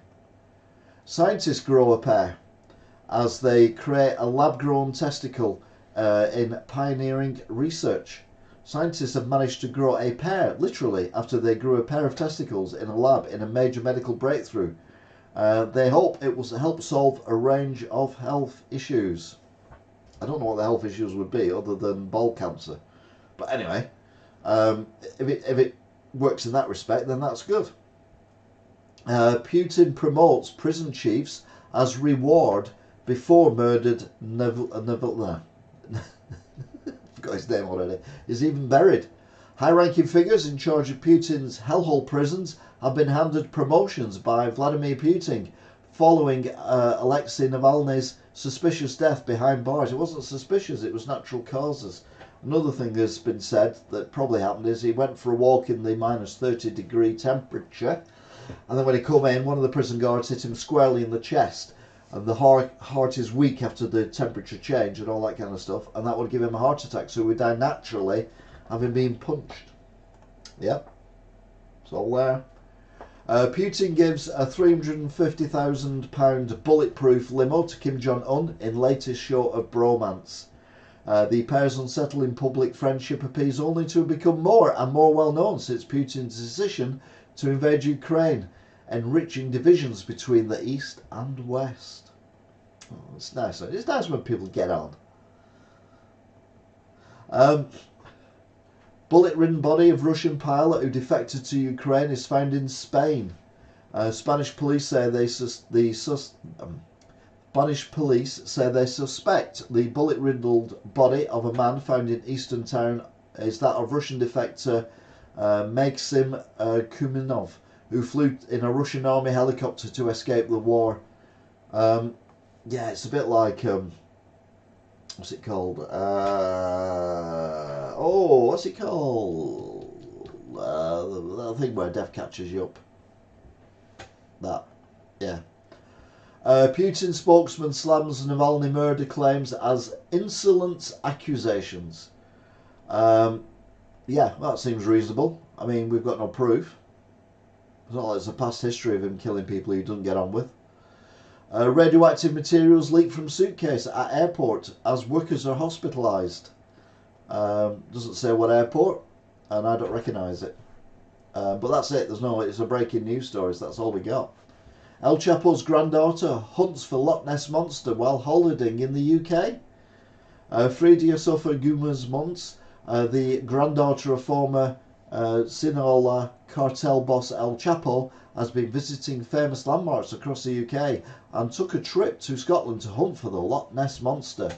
Scientists grow a pair as they create a lab-grown testicle in pioneering research. Scientists have managed to grow a pair, literally, after they grew a pair of testicles in a lab in a major medical breakthrough. They hope it will help solve a range of health issues. I don't know what the health issues would be other than bowel cancer. But anyway, if it works in that respect, then that's good. Putin promotes prison chiefs as reward before murdered Navalny. Forgot his name already. Is even buried. High-ranking figures in charge of Putin's hellhole prisons have been handed promotions by Vladimir Putin following Alexei Navalny's suspicious death behind bars. It wasn't suspicious, it was natural causes. Another thing that's been said that probably happened is he went for a walk in the minus 30 degree temperature, and then when he come in, one of the prison guards hit him squarely in the chest, and the heart is weak after the temperature change and all that kind of stuff, and that would give him a heart attack, so he would die naturally having been punched. Yep, it's all there. Putin gives a £350,000 bulletproof limo to Kim Jong-un in latest show of bromance. The pair's unsettling public friendship appears only to have become more and more well known since Putin's decision to invade Ukraine, enriching divisions between the East and West. Oh, it's nice. It's nice when people get on. Bullet-ridden body of Russian pilot who defected to Ukraine is found in Spain. Spanish police say they suspect the bullet-riddled body of a man found in eastern town is that of Russian defector Maxim Kuminov, who flew in a Russian army helicopter to escape the war. Yeah, it's a bit like what's it called? What's it called? The thing where death catches you up. That, yeah. Putin spokesman slams Navalny murder claims as insolent accusations. Yeah, that seems reasonable. I mean, we've got no proof. It's not like it's a past history of him killing people he doesn't get on with. Radioactive materials leak from suitcase at airport as workers are hospitalised. Doesn't say what airport, and I don't recognise it. But that's it. It's a breaking news story, so that's all we got. El Chapo's granddaughter hunts for Loch Ness Monster while holidaying in the UK. Frida Sofia Gomez Mons, the granddaughter of former Sinaloa cartel boss El Chapo, has been visiting famous landmarks across the UK and took a trip to Scotland to hunt for the Loch Ness Monster.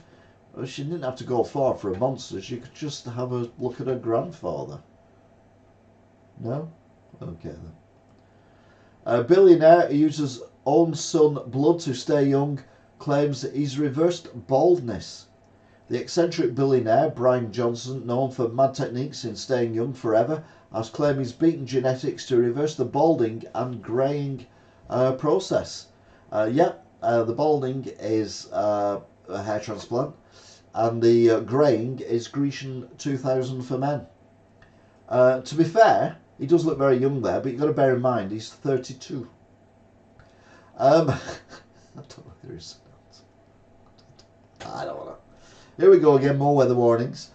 Well, she didn't have to go far for a monster, she could just have a look at her grandfather. No? Okay then. A billionaire who uses own son blood to stay young claims that he's reversed baldness. The eccentric billionaire Brian Johnson, known for mad techniques in staying young forever, has claimed he's beaten genetics to reverse the balding and greying process. The balding is a hair transplant, and the greying is Grecian 2000 for men. To be fair, he does look very young there, but you've got to bear in mind he's 32. I don't know if there is. I don't want to. Here we go again, more weather warnings.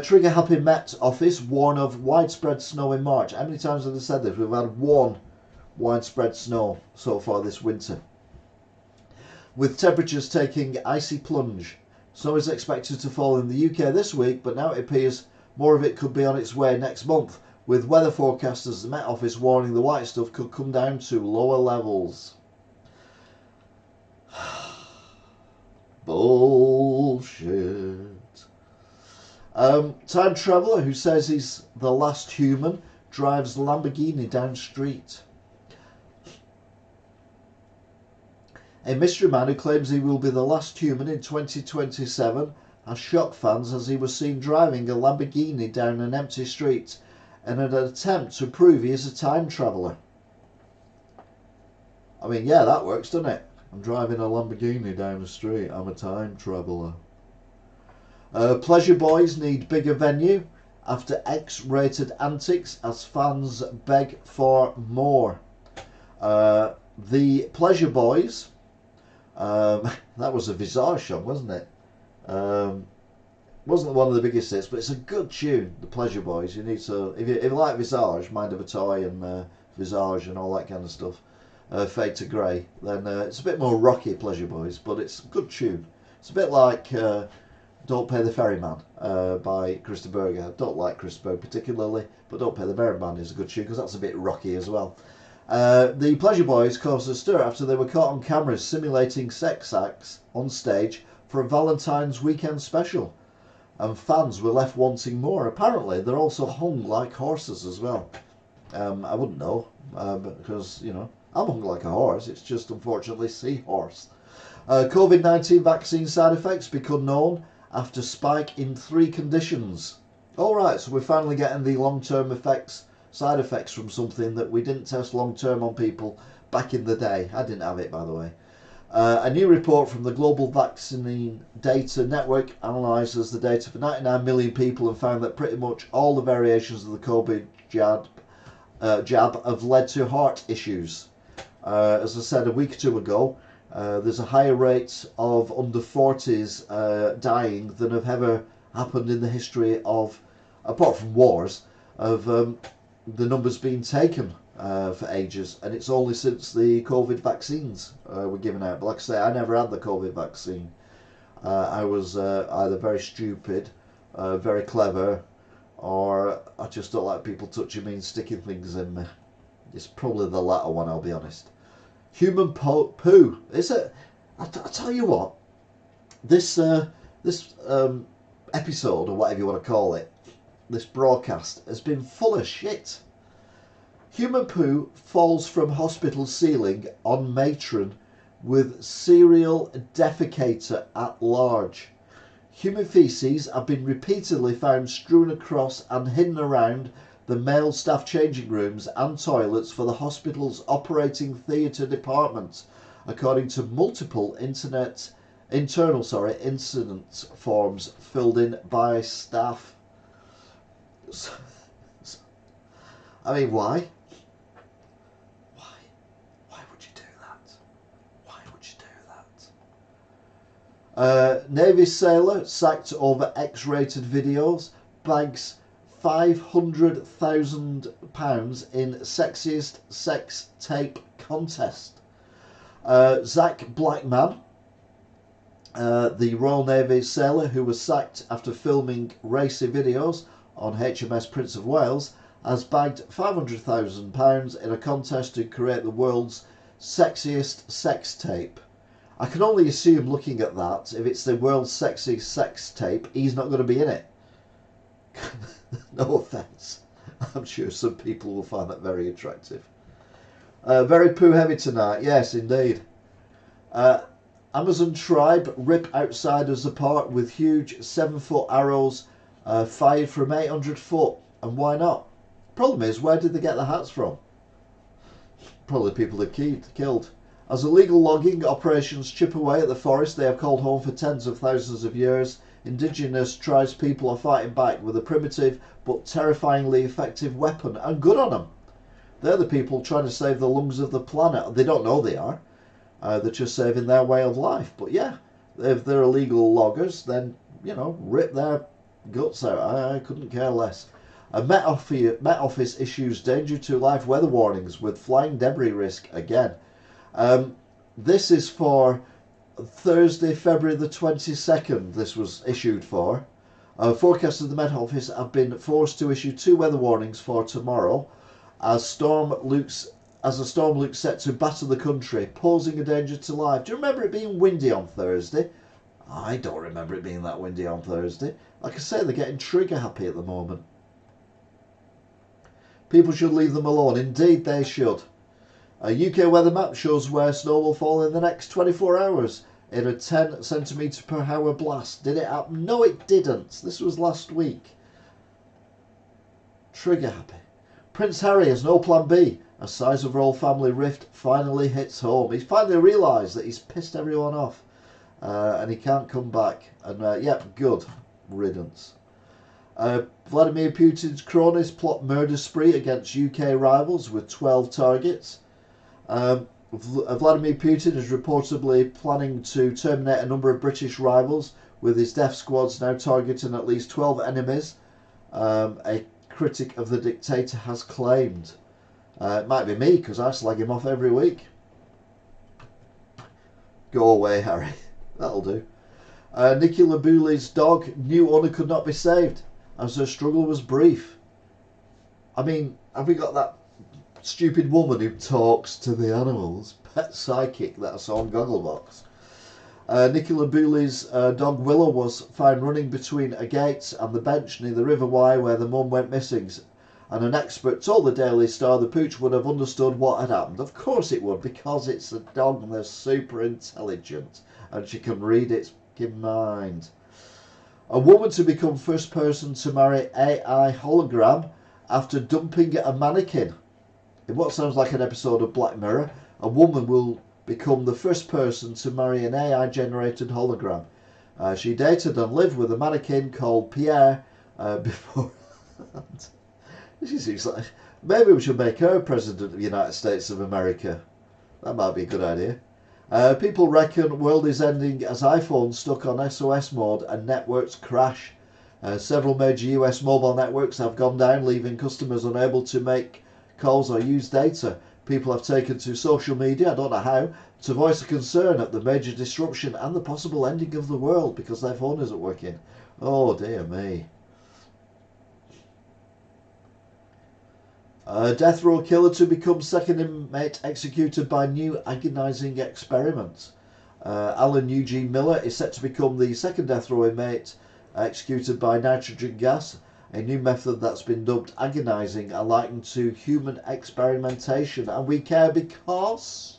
Trigger Happy Met office warn of widespread snow in March. How many times have they said this? We've had one widespread snow so far this winter. With temperatures taking icy plunge. Snow is expected to fall in the UK this week, but now it appears more of it could be on its way next month, with weather forecasters at the Met Office warning the white stuff could come down to lower levels. Bullshit. Time traveller who says he's the last human drives Lamborghini down street. A mystery man who claims he will be the last human in 2027 has shocked fans as he was seen driving a Lamborghini down an empty street in an attempt to prove he is a time traveller. I mean, yeah, that works, doesn't it? I'm driving a Lamborghini down the street. I'm a time traveller. Pleasure Boys need bigger venue after X-rated antics as fans beg for more. The Pleasure Boys, that was a Visage song, wasn't it? Wasn't one of the biggest hits, but it's a good tune, the Pleasure Boys. You need to, if you like Visage, Mind of a Toy and Visage and all that kind of stuff, Fade to Grey, then it's a bit more rocky, Pleasure Boys, but it's a good tune. It's a bit like Don't Pay the Ferryman by Chris de Burgh. I don't like Chris de Burgh particularly, but Don't Pay the Ferryman is a good tune because that's a bit rocky as well. The Pleasure Boys caused a stir after they were caught on cameras simulating sex acts on stage for a Valentine's weekend special, and fans were left wanting more. Apparently they're also hung like horses as well. I wouldn't know, because, you know, I'm hung like a horse, it's just unfortunately seahorse. COVID-19 vaccine side effects become known after spike in 3 conditions. Alright, so we're finally getting the long-term effects, side effects from something that we didn't test long-term on people back in the day. I didn't have it, by the way. A new report from the Global Vaccine Data Network analyses the data for 99 million people and found that pretty much all the variations of the COVID jab have led to heart issues. As I said a week or two ago, there's a higher rate of under 40s dying than have ever happened in the history of, apart from wars, of the numbers being taken for ages, and it's only since the COVID vaccines were given out. But like I say, I never had the COVID vaccine. I was either very stupid, very clever, or I just don't like people touching me and sticking things in me. It's probably the latter one, I'll be honest. Human poo. Is it? I tell you what, this episode, or whatever you want to call it, this broadcast has been full of shit. Human poo falls from hospital ceiling on matron with serial defecator at large. Human faeces have been repeatedly found strewn across and hidden around the male staff changing rooms and toilets for the hospital's operating theatre department, according to multiple internal incident forms filled in by staff. I mean, why? Why would you do that? Why would you do that? Navy sailor sacked over X-rated videos, bags £500,000 in sexiest sex tape contest. Zach Blackman, the Royal Navy sailor who was sacked after filming racy videos on HMS Prince of Wales, has bagged £500,000 in a contest to create the world's sexiest sex tape. I can only assume, looking at that, if it's the world's sexiest sex tape, he's not going to be in it. No offence. I'm sure some people will find that very attractive. Very poo heavy tonight. Yes, indeed. Amazon tribe rip outsiders apart with huge 7-foot arrows fired from 800 foot. And why not? Problem is, where did they get the hats from? Probably people they killed. As illegal logging operations chip away at the forest they have called home for tens of thousands of years, indigenous tribes people are fighting back with a primitive but terrifyingly effective weapon, and good on them. They're the people trying to save the lungs of the planet. They don't know they are. They're just saving their way of life. But yeah, if they're illegal loggers, then, you know, rip their guts out. I couldn't care less. Met Office issues danger to life weather warnings with flying debris risk again. This is for Thursday, February the 22nd. This was issued for. Forecasters of the Met Office have been forced to issue 2 weather warnings for tomorrow as a storm looks set to batter the country, posing a danger to life. Do you remember it being windy on Thursday? I don't remember it being that windy on Thursday. Like I say, they're getting trigger happy at the moment. People should leave them alone. Indeed, they should. A UK weather map shows where snow will fall in the next 24 hours in a 10 centimetre per hour blast. Did it happen? No, it didn't. This was last week. Trigger happy. Prince Harry has no plan B. A size of royal family rift finally hits home. He's finally realised that he's pissed everyone off and he can't come back. And yep, good riddance. Vladimir Putin's cronies plot murder spree against UK rivals with 12 targets. Vladimir Putin is reportedly planning to terminate a number of British rivals, with his death squads now targeting at least 12 enemies, a critic of the dictator has claimed. It might be me, because I slag him off every week. Go away, Harry. That'll do. Nicola Bulley's dog, new owner could not be saved, as her struggle was brief. I mean, have we got that stupid woman who talks to the animals? Pet psychic that I saw on Gogglebox. Nicola Bulley's dog Willow was found running between a gate and the bench near the River Wye where the mum went missing. And an expert told the Daily Star the pooch would have understood what had happened. Of course it would, because it's a dog and they're super intelligent and she can read its mind. A woman to become first person to marry AI hologram after dumping a mannequin. In what sounds like an episode of Black Mirror, a woman will become the first person to marry an AI-generated hologram. She dated and lived with a mannequin called Pierre before. She seems like maybe we should make her President of the United States of America. That might be a good idea. People reckon world is ending as iPhones stuck on SOS mode and networks crash. Several major US mobile networks have gone down, leaving customers unable to make calls or use data. People have taken to social media, I don't know how, to voice a concern at the major disruption and the possible ending of the world because their phone isn't working. Oh dear me. Death row killer to become second inmate executed by new agonising experiment. Alan Eugene Miller is set to become the second death row inmate executed by nitrogen gas, a new method that's been dubbed agonising and likened to human experimentation. And we care because...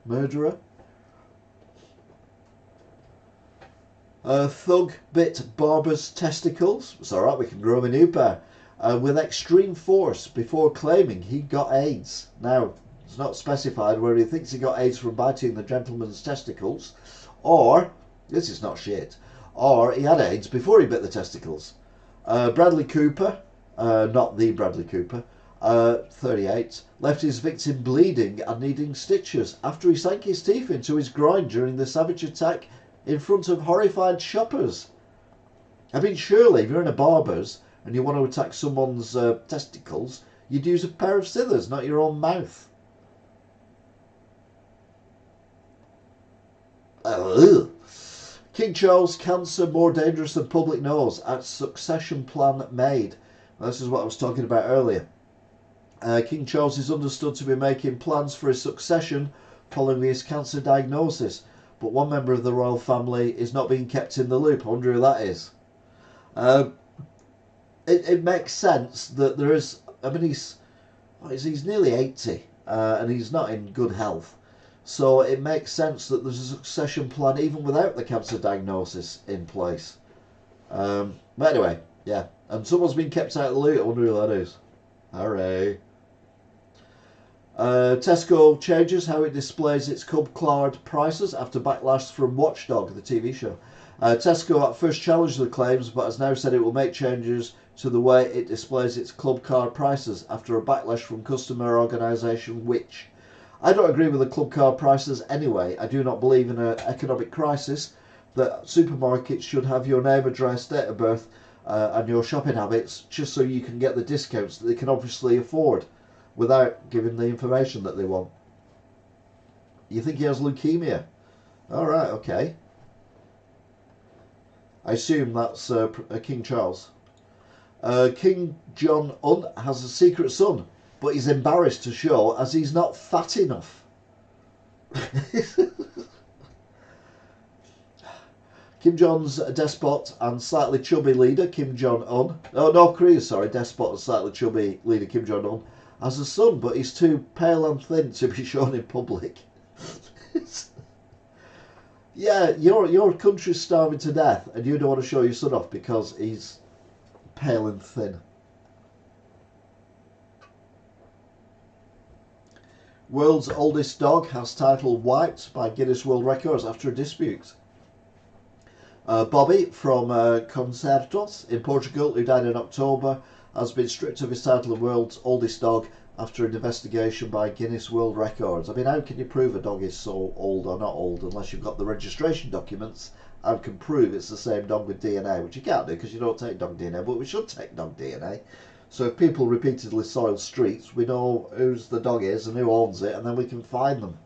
Murderer. Thug bit barber's testicles. It's alright, we can grow him a new pair. With extreme force before claiming he got AIDS. Now, it's not specified whether he thinks he got AIDS from biting the gentleman's testicles, or, this is not shit, or he had AIDS before he bit the testicles. Bradley Cooper, not the Bradley Cooper, 38, left his victim bleeding and needing stitches after he sank his teeth into his groin during the savage attack in front of horrified shoppers. I mean, surely if you're in a barber's and you want to attack someone's testicles, you'd use a pair of scissors, not your own mouth. King Charles cancer more dangerous than public knows at succession plan made. This is what I was talking about earlier. King Charles is understood to be making plans for his succession following his cancer diagnosis, but one member of the royal family is not being kept in the loop. I wonder who that is. It makes sense that there is. I mean, he's nearly 80 and he's not in good health, so it makes sense that there's a succession plan even without the cancer diagnosis in place. But anyway, yeah, and someone's been kept out of the loop. I wonder who that is. Hooray! Tesco changes how it displays its club card prices after backlash from Watchdog, the TV show. Tesco at first challenged the claims, but has now said it will make changes to the way it displays its club card prices after a backlash from customer organisation Which. I don't agree with the club card prices anyway. I do not believe in an economic crisis that supermarkets should have your name, address, date of birth and your shopping habits just so you can get the discounts that they can obviously afford without giving the information that they want. You think he has leukemia? Alright, okay. I assume that's King Charles. King Jong-un has a secret son, but he's embarrassed to show as he's not fat enough. Kim Jong's despot and slightly chubby leader Kim Jong-un, North Korea, despot and slightly chubby leader Kim Jong-un has a son, but he's too pale and thin to be shown in public. Yeah, your country's starving to death and you don't want to show your son off because he's pale and thin. World's oldest dog has title wiped by Guinness World Records after a dispute. Bobby from Concertos in Portugal, who died in October, has been stripped of his title of world's oldest dog after an investigation by Guinness World Records. I mean, how can you prove a dog is so old or not old unless you've got the registration documents and can prove it's the same dog with DNA, which you can't do because you don't take dog DNA, but we should take dog DNA. So if people repeatedly soil streets, we know whose the dog is and who owns it, and then we can find them.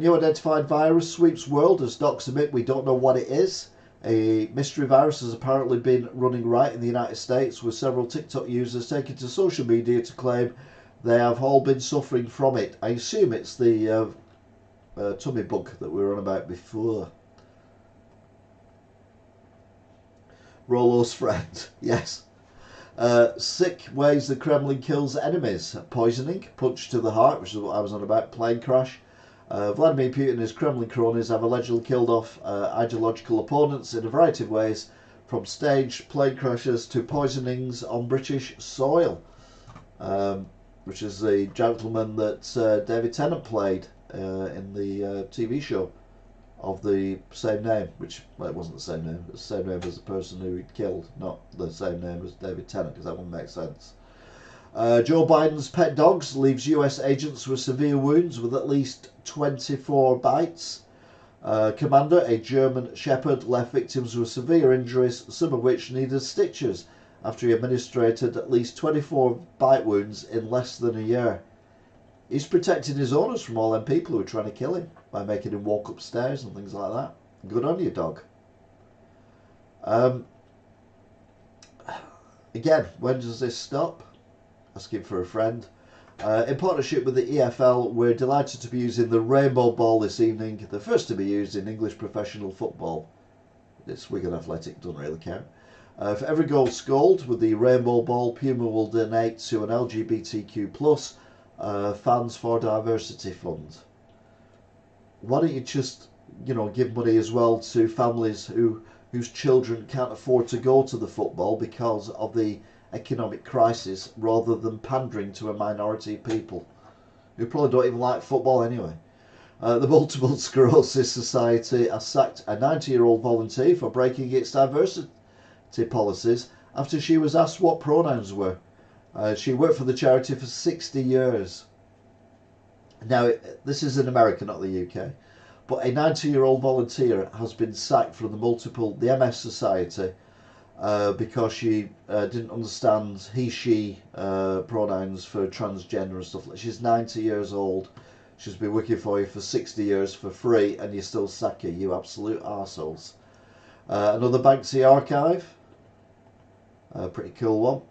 New identified virus sweeps world as docs admit we don't know what it is. A mystery virus has apparently been running riot in the United States, with several TikTok users taking to social media to claim they have all been suffering from it. I assume it's the tummy bug that we were on about before. Rollo's friend, yes. Sick ways the Kremlin kills enemies. Poisoning, punch to the heart, which is what I was on about, plane crash. Vladimir Putin and his Kremlin cronies have allegedly killed off ideological opponents in a variety of ways, from staged plane crashes to poisonings on British soil, which is the gentleman that David Tennant played in the TV show of the same name, which, well, it wasn't the same name, it was the same name as the person who he'd killed, not the same name as David Tennant, because that wouldn't make sense. Joe Biden's pet dogs leaves US agents with severe wounds with at least 24 bites. Commander, a German Shepherd, left victims with severe injuries, some of which needed stitches, after he administered at least 24 bite wounds in less than a year. He's protecting his owners from all them people who are trying to kill him by making him walk upstairs and things like that. Good on you, dog. Again, when does this stop? Asking for a friend. In partnership with the EFL, we're delighted to be using the Rainbow Ball this evening, the first to be used in English professional football. It's Wigan Athletic, doesn't really count. For every goal scored with the Rainbow Ball, Puma will donate to an LGBTQ+ Fans for Diversity fund. Why don't you just, give money as well to families whose children can't afford to go to the football because of the economic crisis, rather than pandering to a minority of people who probably don't even like football anyway. The Multiple Sclerosis Society has sacked a 90-year-old volunteer for breaking its diversity policies after she was asked what pronouns were. She worked for the charity for 60 years. Now, this is in America, not the UK, but a 90-year-old volunteer has been sacked from the MS Society because she didn't understand he, she pronouns for transgender and stuff. She's 90 years old. She's been working for you for 60 years for free, and you still sack her, you absolute arseholes. Another Banksy archive. Pretty cool one.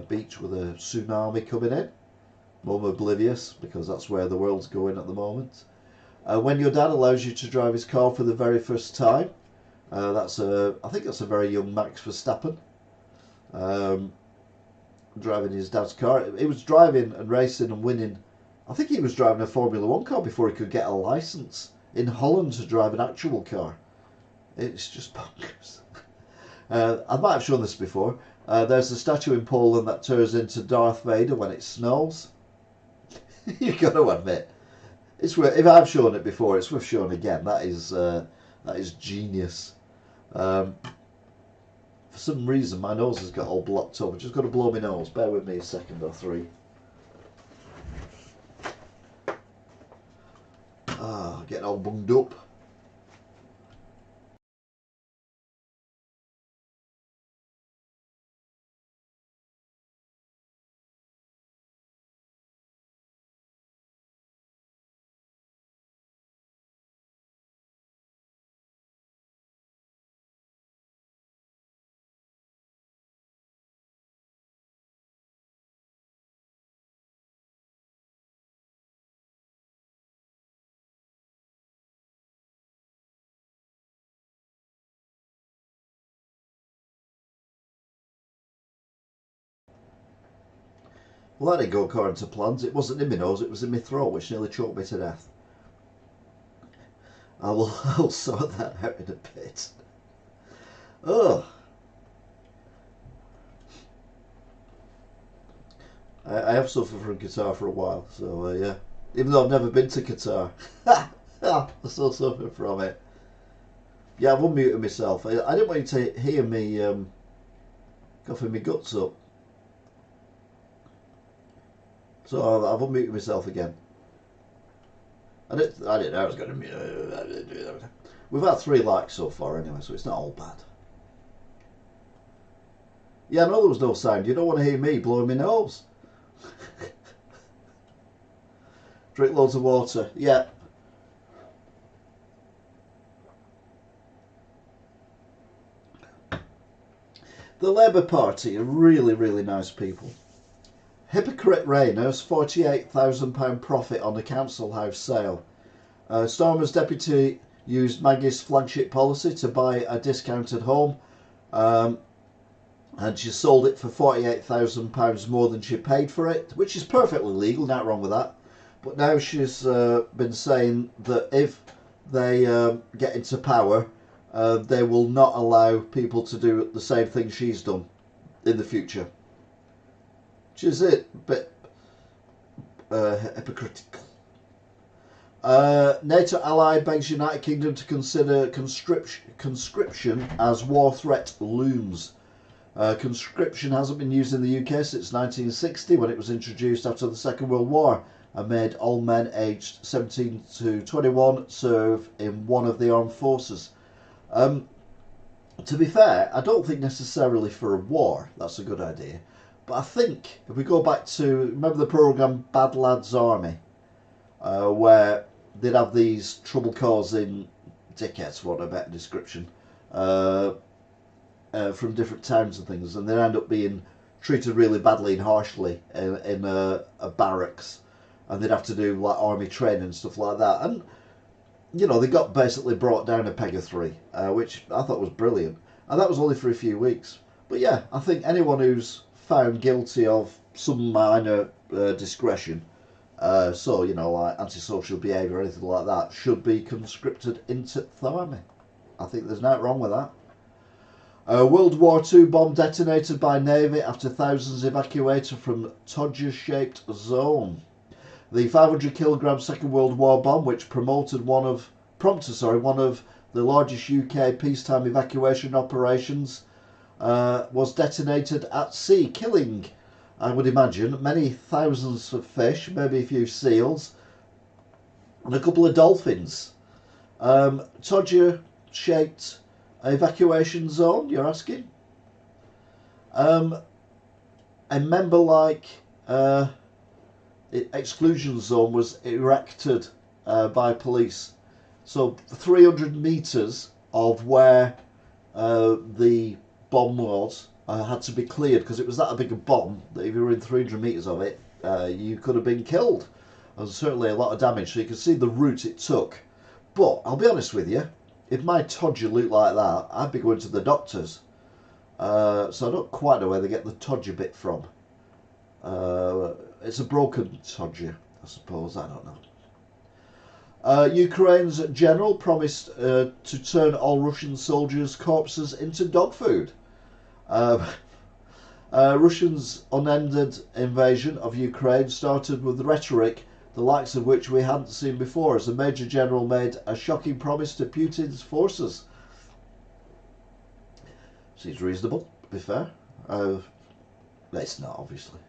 beach with a tsunami coming in. Mum oblivious, because that's where the world's going at the moment. When your dad allows you to drive his car for the very first time. I think that's a very young Max Verstappen. Driving his dad's car. He was driving and racing and winning. I think he was driving a Formula 1 car before he could get a licence in Holland to drive an actual car. It's just bonkers. I might have shown this before. There's a statue in Poland that turns into Darth Vader when it snows. You've got to admit, it's worth, if I've shown it before, it's worth showing again. That is genius. For some reason, my nose has got all blocked up. I've just got to blow my nose. Bear with me a second or three. Getting all bunged up. Well, that didn't go according to plans. It wasn't in my nose, it was in my throat, which nearly choked me to death. I'll sort that out in a bit. Oh, I have suffered from Qatar for a while, so yeah. Even though I've never been to Qatar, I still suffer from it. Yeah, I've unmuted myself. I didn't want you to hear me coughing my guts up. So I've unmuted myself again. I didn't know I was going to mute. We've had 3 likes so far anyway, so it's not all bad. Yeah, I know there was no sound. You don't want to hear me blowing my nose. Drink loads of water. Yeah. The Labour Party are really, really nice people. Hypocrite Rayner's £48,000 profit on a council house sale. Starmer's deputy used Maggie's flagship policy to buy a discounted home, and she sold it for £48,000 more than she paid for it, which is perfectly legal, not wrong with that. But now she's been saying that if they get into power, they will not allow people to do the same thing she's done in the future. Which is it, but hypocritical. NATO ally begs United Kingdom to consider conscription as war threat looms. Conscription hasn't been used in the UK since 1960, when it was introduced after the Second World War and made all men aged 17 to 21 serve in one of the armed forces. To be fair, I don't think necessarily for a war that's a good idea. But I think if we go back to, remember the programme Bad Lads Army, where they'd have these trouble-causing dickheads, for a better description, from different towns and things, and they'd end up being treated really badly and harshly in a barracks, and they'd have to do like army training and stuff like that. And you know, they got basically brought down a peg of 3, which I thought was brilliant, and that was only for a few weeks. But yeah, I think anyone who's found guilty of some minor discretion, so you know, like antisocial behaviour or anything like that, should be conscripted into the army. I think there's nothing wrong with that. World War II bomb detonated by Navy after thousands evacuated from Todger-shaped zone. The 500 kilogram Second World War bomb, which prompted one of the largest UK peacetime evacuation operations, was detonated at sea, killing, I would imagine, many thousands of fish, maybe a few seals, and a couple of dolphins. Todger-shaped evacuation zone, you're asking? A member-like exclusion zone was erected by police. So 300 metres of where the bomb was had to be cleared because it was that big a bomb that if you were in 300 metres of it, you could have been killed. There was certainly a lot of damage, so you can see the route it took. But I'll be honest with you, if my Todger looked like that, I'd be going to the doctors. So I don't quite know where they get the Todger bit from. It's a broken Todger, I suppose, I don't know. Ukraine's general promised to turn all Russian soldiers' corpses into dog food. Russia's unended invasion of Ukraine started with rhetoric the likes of which we hadn't seen before, as the Major General made a shocking promise to Putin's forces. Seems reasonable, to be fair. It's not, obviously.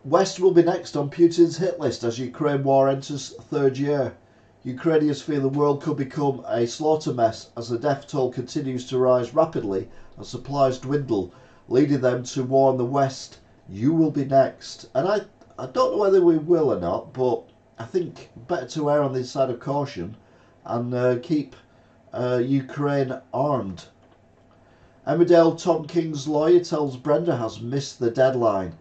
West will be next on Putin's hit list as Ukraine war enters third year. Ukrainians fear the world could become a slaughter mess as the death toll continues to rise rapidly and supplies dwindle, leading them to warn the West, you will be next. And I don't know whether we will or not, but I think better to err on the side of caution and keep Ukraine armed. Emmerdale Tom King's lawyer tells Brenda has missed the deadline.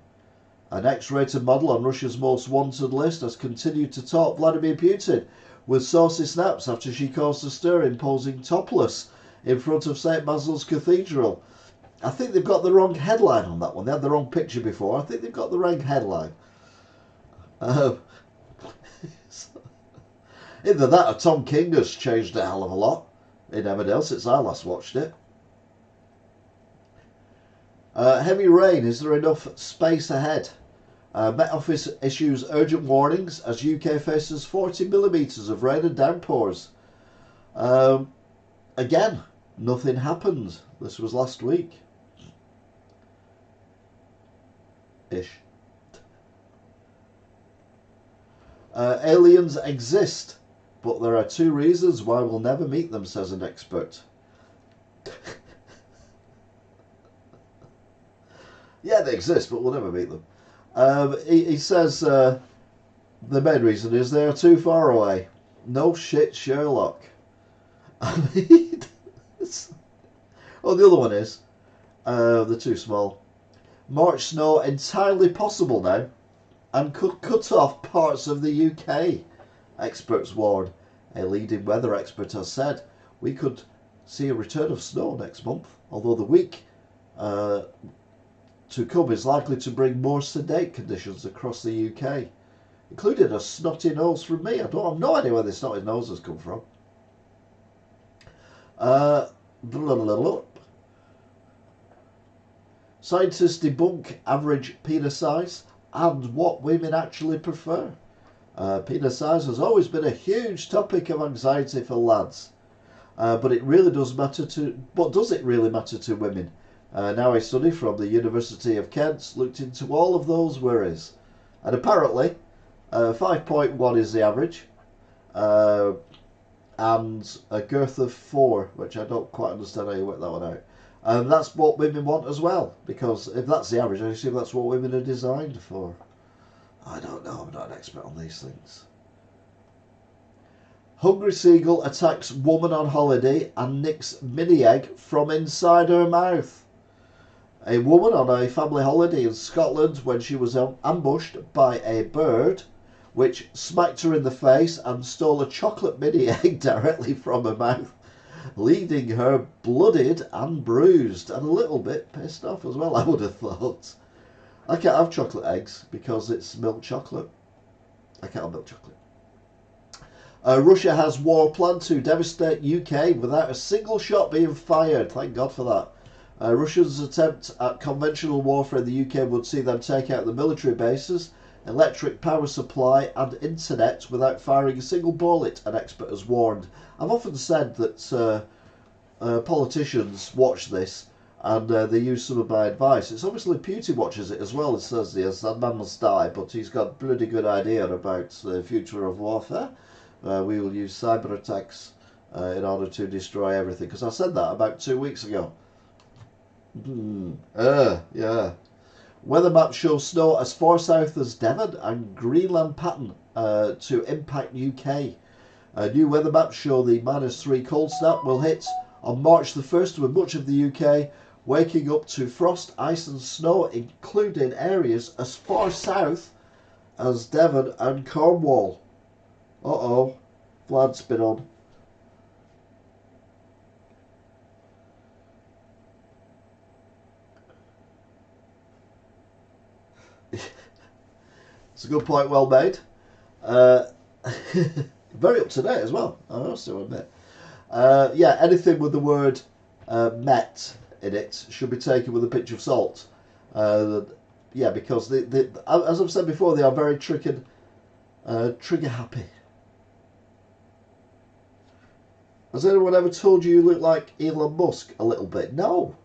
An X-rated model on Russia's most wanted list has continued to top Vladimir Putin with saucy snaps after she caused a stir in posing topless in front of St. Basil's Cathedral. I think they've got the wrong headline on that one. They had the wrong picture before. I think they've got the wrong headline. Either that or Tom King has changed a hell of a lot in Emmerdale since I last watched it. Heavy rain. Is there enough space ahead? Met Office issues urgent warnings as UK faces 40 millimetres of rain and downpours. Again, nothing happened. This was last week. Ish. Aliens exist, but there are 2 reasons why we'll never meet them, says an expert. Yeah, they exist, but we'll never meet them. He says the main reason is they are too far away. No shit, Sherlock. I mean, oh, the other one is they're too small. March snow entirely possible now, and could cut off parts of the UK. Experts warn. A leading weather expert has said we could see a return of snow next month, although the week to come is likely to bring more sedate conditions across the UK, including a snotty nose from me. I have no idea where this snotty nose has come from. Scientists debunk average penis size and what women actually prefer. Penis size has always been a huge topic of anxiety for lads, but it really does matter to. But does it really matter to women? Now a study from the University of Kent looked into all of those worries, and apparently 5.1 is the average, and a girth of 4, which I don't quite understand how you work that one out. And that's what women want as well, because if that's the average, I assume that's what women are designed for. I don't know, I'm not an expert on these things. Hungry seagull attacks woman on holiday and nicks mini egg from inside her mouth. A woman on a family holiday in Scotland when she was ambushed by a bird which smacked her in the face and stole a chocolate mini egg directly from her mouth, leaving her blooded and bruised and a little bit pissed off as well, I would have thought. I can't have chocolate eggs because it's milk chocolate. I can't have milk chocolate. Russia has war planned to devastate UK without a single shot being fired. Thank God for that. Russia's attempt at conventional warfare in the UK would see them take out the military bases, electric power supply and internet without firing a single bullet, an expert has warned. I've often said that politicians watch this and they use some of my advice. It's obviously Putin watches it as well. It says yes, that man must die, but he's got a bloody good idea about the future of warfare. We will use cyber attacks in order to destroy everything, because I said that about 2 weeks ago. Yeah. Weather maps show snow as far south as Devon and Greenland pattern to impact UK. New weather maps show the -3 cold snap will hit on March the 1st, with much of the UK waking up to frost, ice and snow, including areas as far south as Devon and Cornwall. Uh-oh, Vlad's been on. It's a good point, well made. Very up to date as well, I must admit. Yeah, anything with the word Met in it should be taken with a pinch of salt. Yeah, because as I've said before, they are very trigger happy. Has anyone ever told you look like Elon Musk a little bit? No.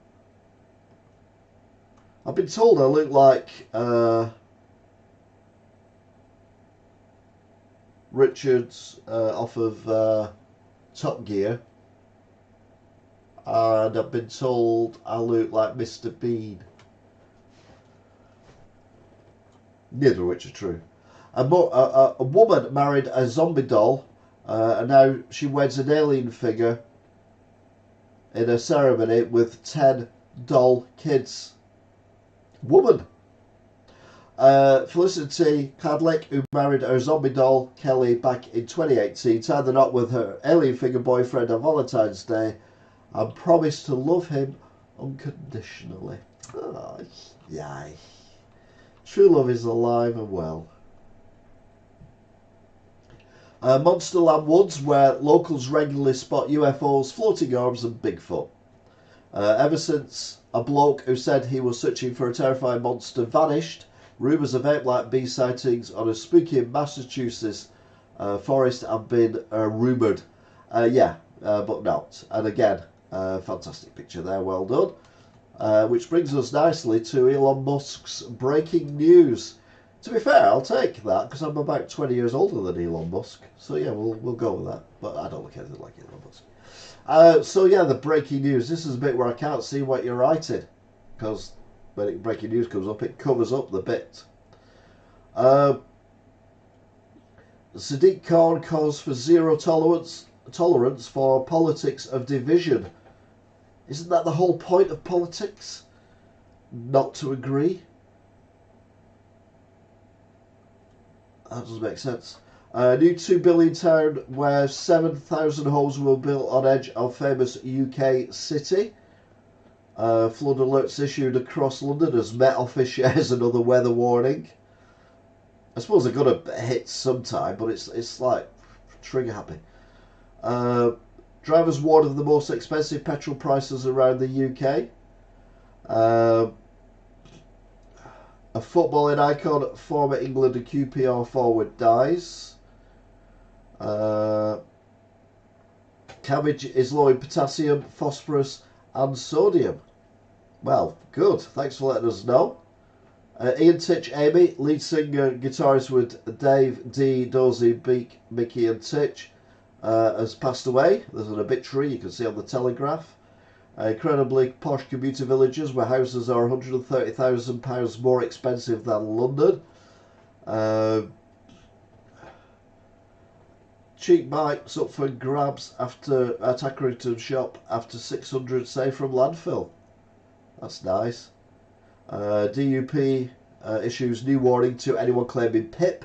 I've been told I look like Richards off of Top Gear, and I've been told I look like Mr. Bean. Neither of which are true. A woman married a zombie doll, and now she weds an alien figure in a ceremony with 10 doll kids. Woman. Felicity Cadlick, who married her zombie doll Kelly back in 2018, tied the knot with her alien figure boyfriend on Valentine's Day and promised to love him unconditionally. Oh, yay. True love is alive and well. Monsterland Woods, where locals regularly spot UFOs, floating orbs and Bigfoot. Ever since a bloke who said he was searching for a terrifying monster vanished, rumours of ape-like bee sightings on a spooky Massachusetts forest have been rumoured. But not. And again, fantastic picture there, well done. Which brings us nicely to Elon Musk's breaking news. To be fair, I'll take that because I'm about 20 years older than Elon Musk. So yeah, we'll go with that. But I don't look anything like Elon Musk. So yeah, the breaking news. This is a bit where I can't see what you're writing, because when breaking news comes up, it covers up the bit. Sadiq Khan calls for zero tolerance for politics of division. Isn't that the whole point of politics? Not to agree? That doesn't make sense. New 2 billion town where 7,000 homes will be built on edge of famous UK city. Flood alerts issued across London as Met Office shares another weather warning. I suppose they're going to hit sometime, but it's like trigger happy. Drivers warned of the most expensive petrol prices around the UK. A footballing icon, former England and QPR forward, dies. Cabbage is low in potassium, phosphorus and sodium. Well, good. Thanks for letting us know. Ian Titch Amy, lead singer, guitarist with Dave, Dee, Dozy, Beak, Mickey and Titch, has passed away. There's an obituary you can see on the Telegraph. Incredibly posh commuter villages where houses are £130,000 more expensive than London. Cheap bikes up for grabs after at Accrington shop after 600 saved from landfill. That's nice. DUP issues new warning to anyone claiming PIP.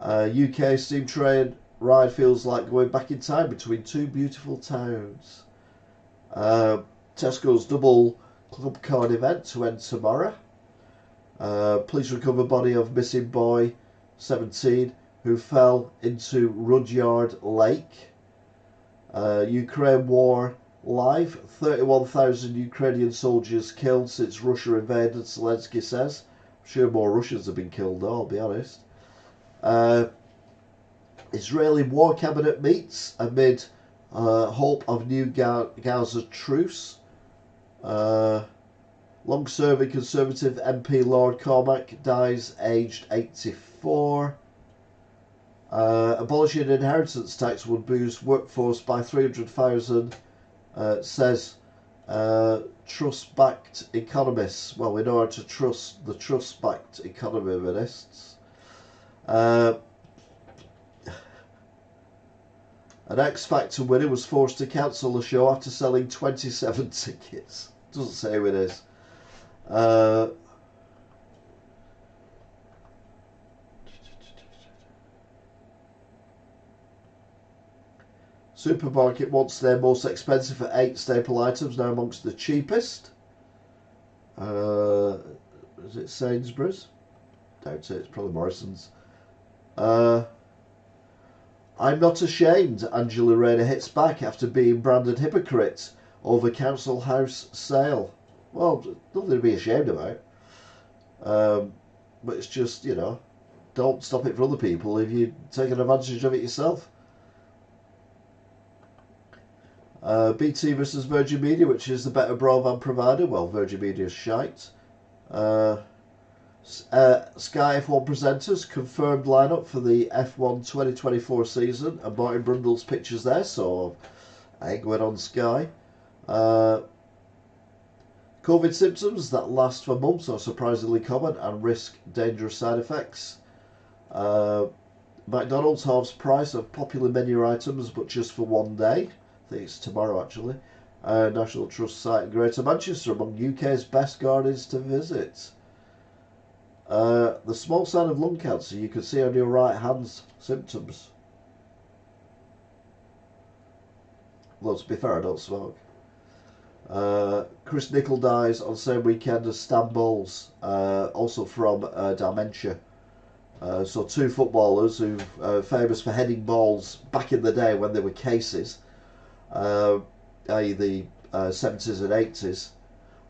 UK steam train ride feels like going back in time between two beautiful towns. Tesco's double club card event to end tomorrow. Police recover body of missing boy 17 who fell into Rudyard Lake. Ukraine war live. 31,000 Ukrainian soldiers killed since Russia invaded, Zelensky says. I'm sure more Russians have been killed though, I'll be honest. Israeli war cabinet meets amid hope of new Gaza truce. Long-serving Conservative MP Lord Cormack dies aged 84. Abolishing inheritance tax would boost workforce by 300,000, says trust-backed economists. Well, we know how to trust the trust-backed economists. And An X Factor winner was forced to cancel the show after selling 27 tickets. Doesn't say who it is. Supermarket wants their most expensive for 8 staple items, now amongst the cheapest. Is it Sainsbury's? Doubt it, it's probably Morrison's. I'm not ashamed. Angela Rayner hits back after being branded hypocrite over council house sale. Well, nothing to be ashamed about. But it's just, you know, don't stop it for other people if you're taking advantage of it yourself. BT versus Virgin Media, which is the better broadband provider. Well, Virgin Media's shite. Sky F1 presenters confirmed lineup for the F1 2024 season, and Martin Brundle's pictures there, so I ain't going on Sky. COVID symptoms that last for months are surprisingly common and risk dangerous side effects. McDonald's halves price of popular menu items, but just for one day. I think it's tomorrow actually. National Trust site in Greater Manchester among UK's best gardens to visit. The small sign of lung cancer you can see on your right hand's symptoms. Well, to be fair, I don't smoke. Chris Nicholl dies on the same weekend as Stan Bowles, also from dementia. So 2 footballers who famous for heading balls back in the day when they were cases, i.e. the 70s and 80s,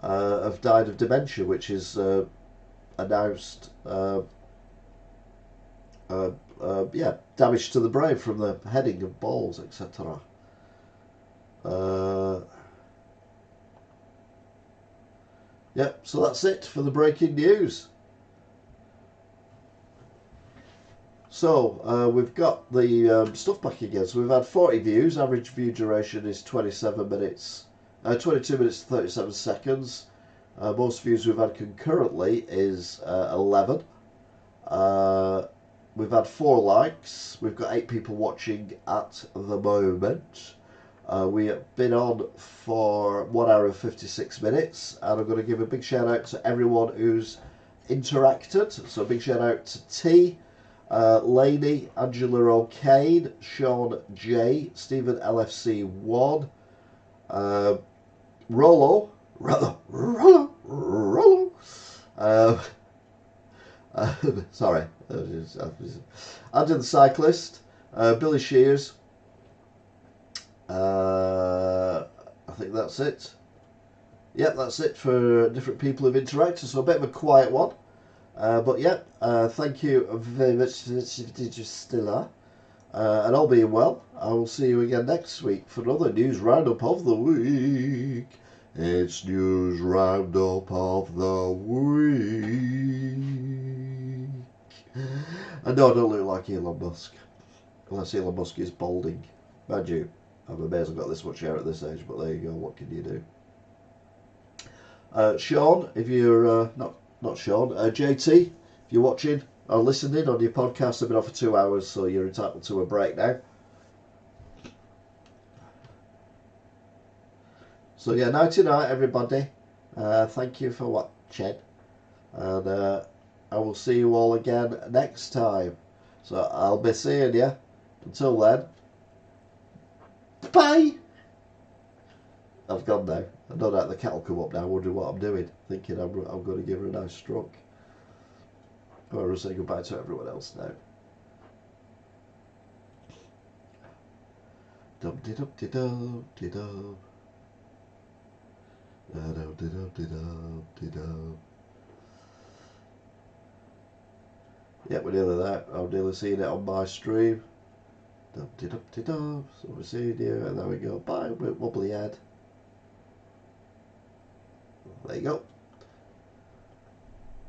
have died of dementia, which is announced damage to the brain from the heading of balls, etc. So that's it for the breaking news. So we've got the stuff back again. So we've had 40 views. Average view duration is 22 minutes 37 seconds. Most views we've had concurrently is 11. We've had 4 likes. We've got 8 people watching at the moment. We have been on for 1 hour and 56 minutes, and I'm going to give a big shout out to everyone who's interacted. So a big shout out to T, Laney, Angela O'Kane, Sean J, Stephen LFC1, Rollo, sorry, Andrew the Cyclist, Billy Shears. I think that's it. Yep, that's it for different people who've interacted. So a bit of a quiet one. But yeah, thank you very much for you still are. And all being well, I will see you again next week for another news roundup of the week. It's news roundup of the week. And no, I don't look like Elon Musk. Unless Elon Musk is balding. Mind you, I'm amazed I've got this much hair at this age, but there you go, what can you do? Sean, if you're not Sean, JT, if you're watching or listening on your podcast, I've been off for 2 hours, so you're entitled to a break now. So yeah, nighty night everybody. Thank you for watching, and I will see you all again next time. So I'll be seeing you. Until then, bye. I've gone now. I know that the cat will come up now, wondering what I'm doing, thinking I'm going to give her a nice stroke. But I'll say goodbye to everyone else now. Dum de dum de dum de dum. Da dum de dum de dum de dum. Yeah, we're nearly there. I'm nearly seeing it on my stream. Dum de dum de dum. So we're seeing you, and there we go. Bye, wobbly head. There you go.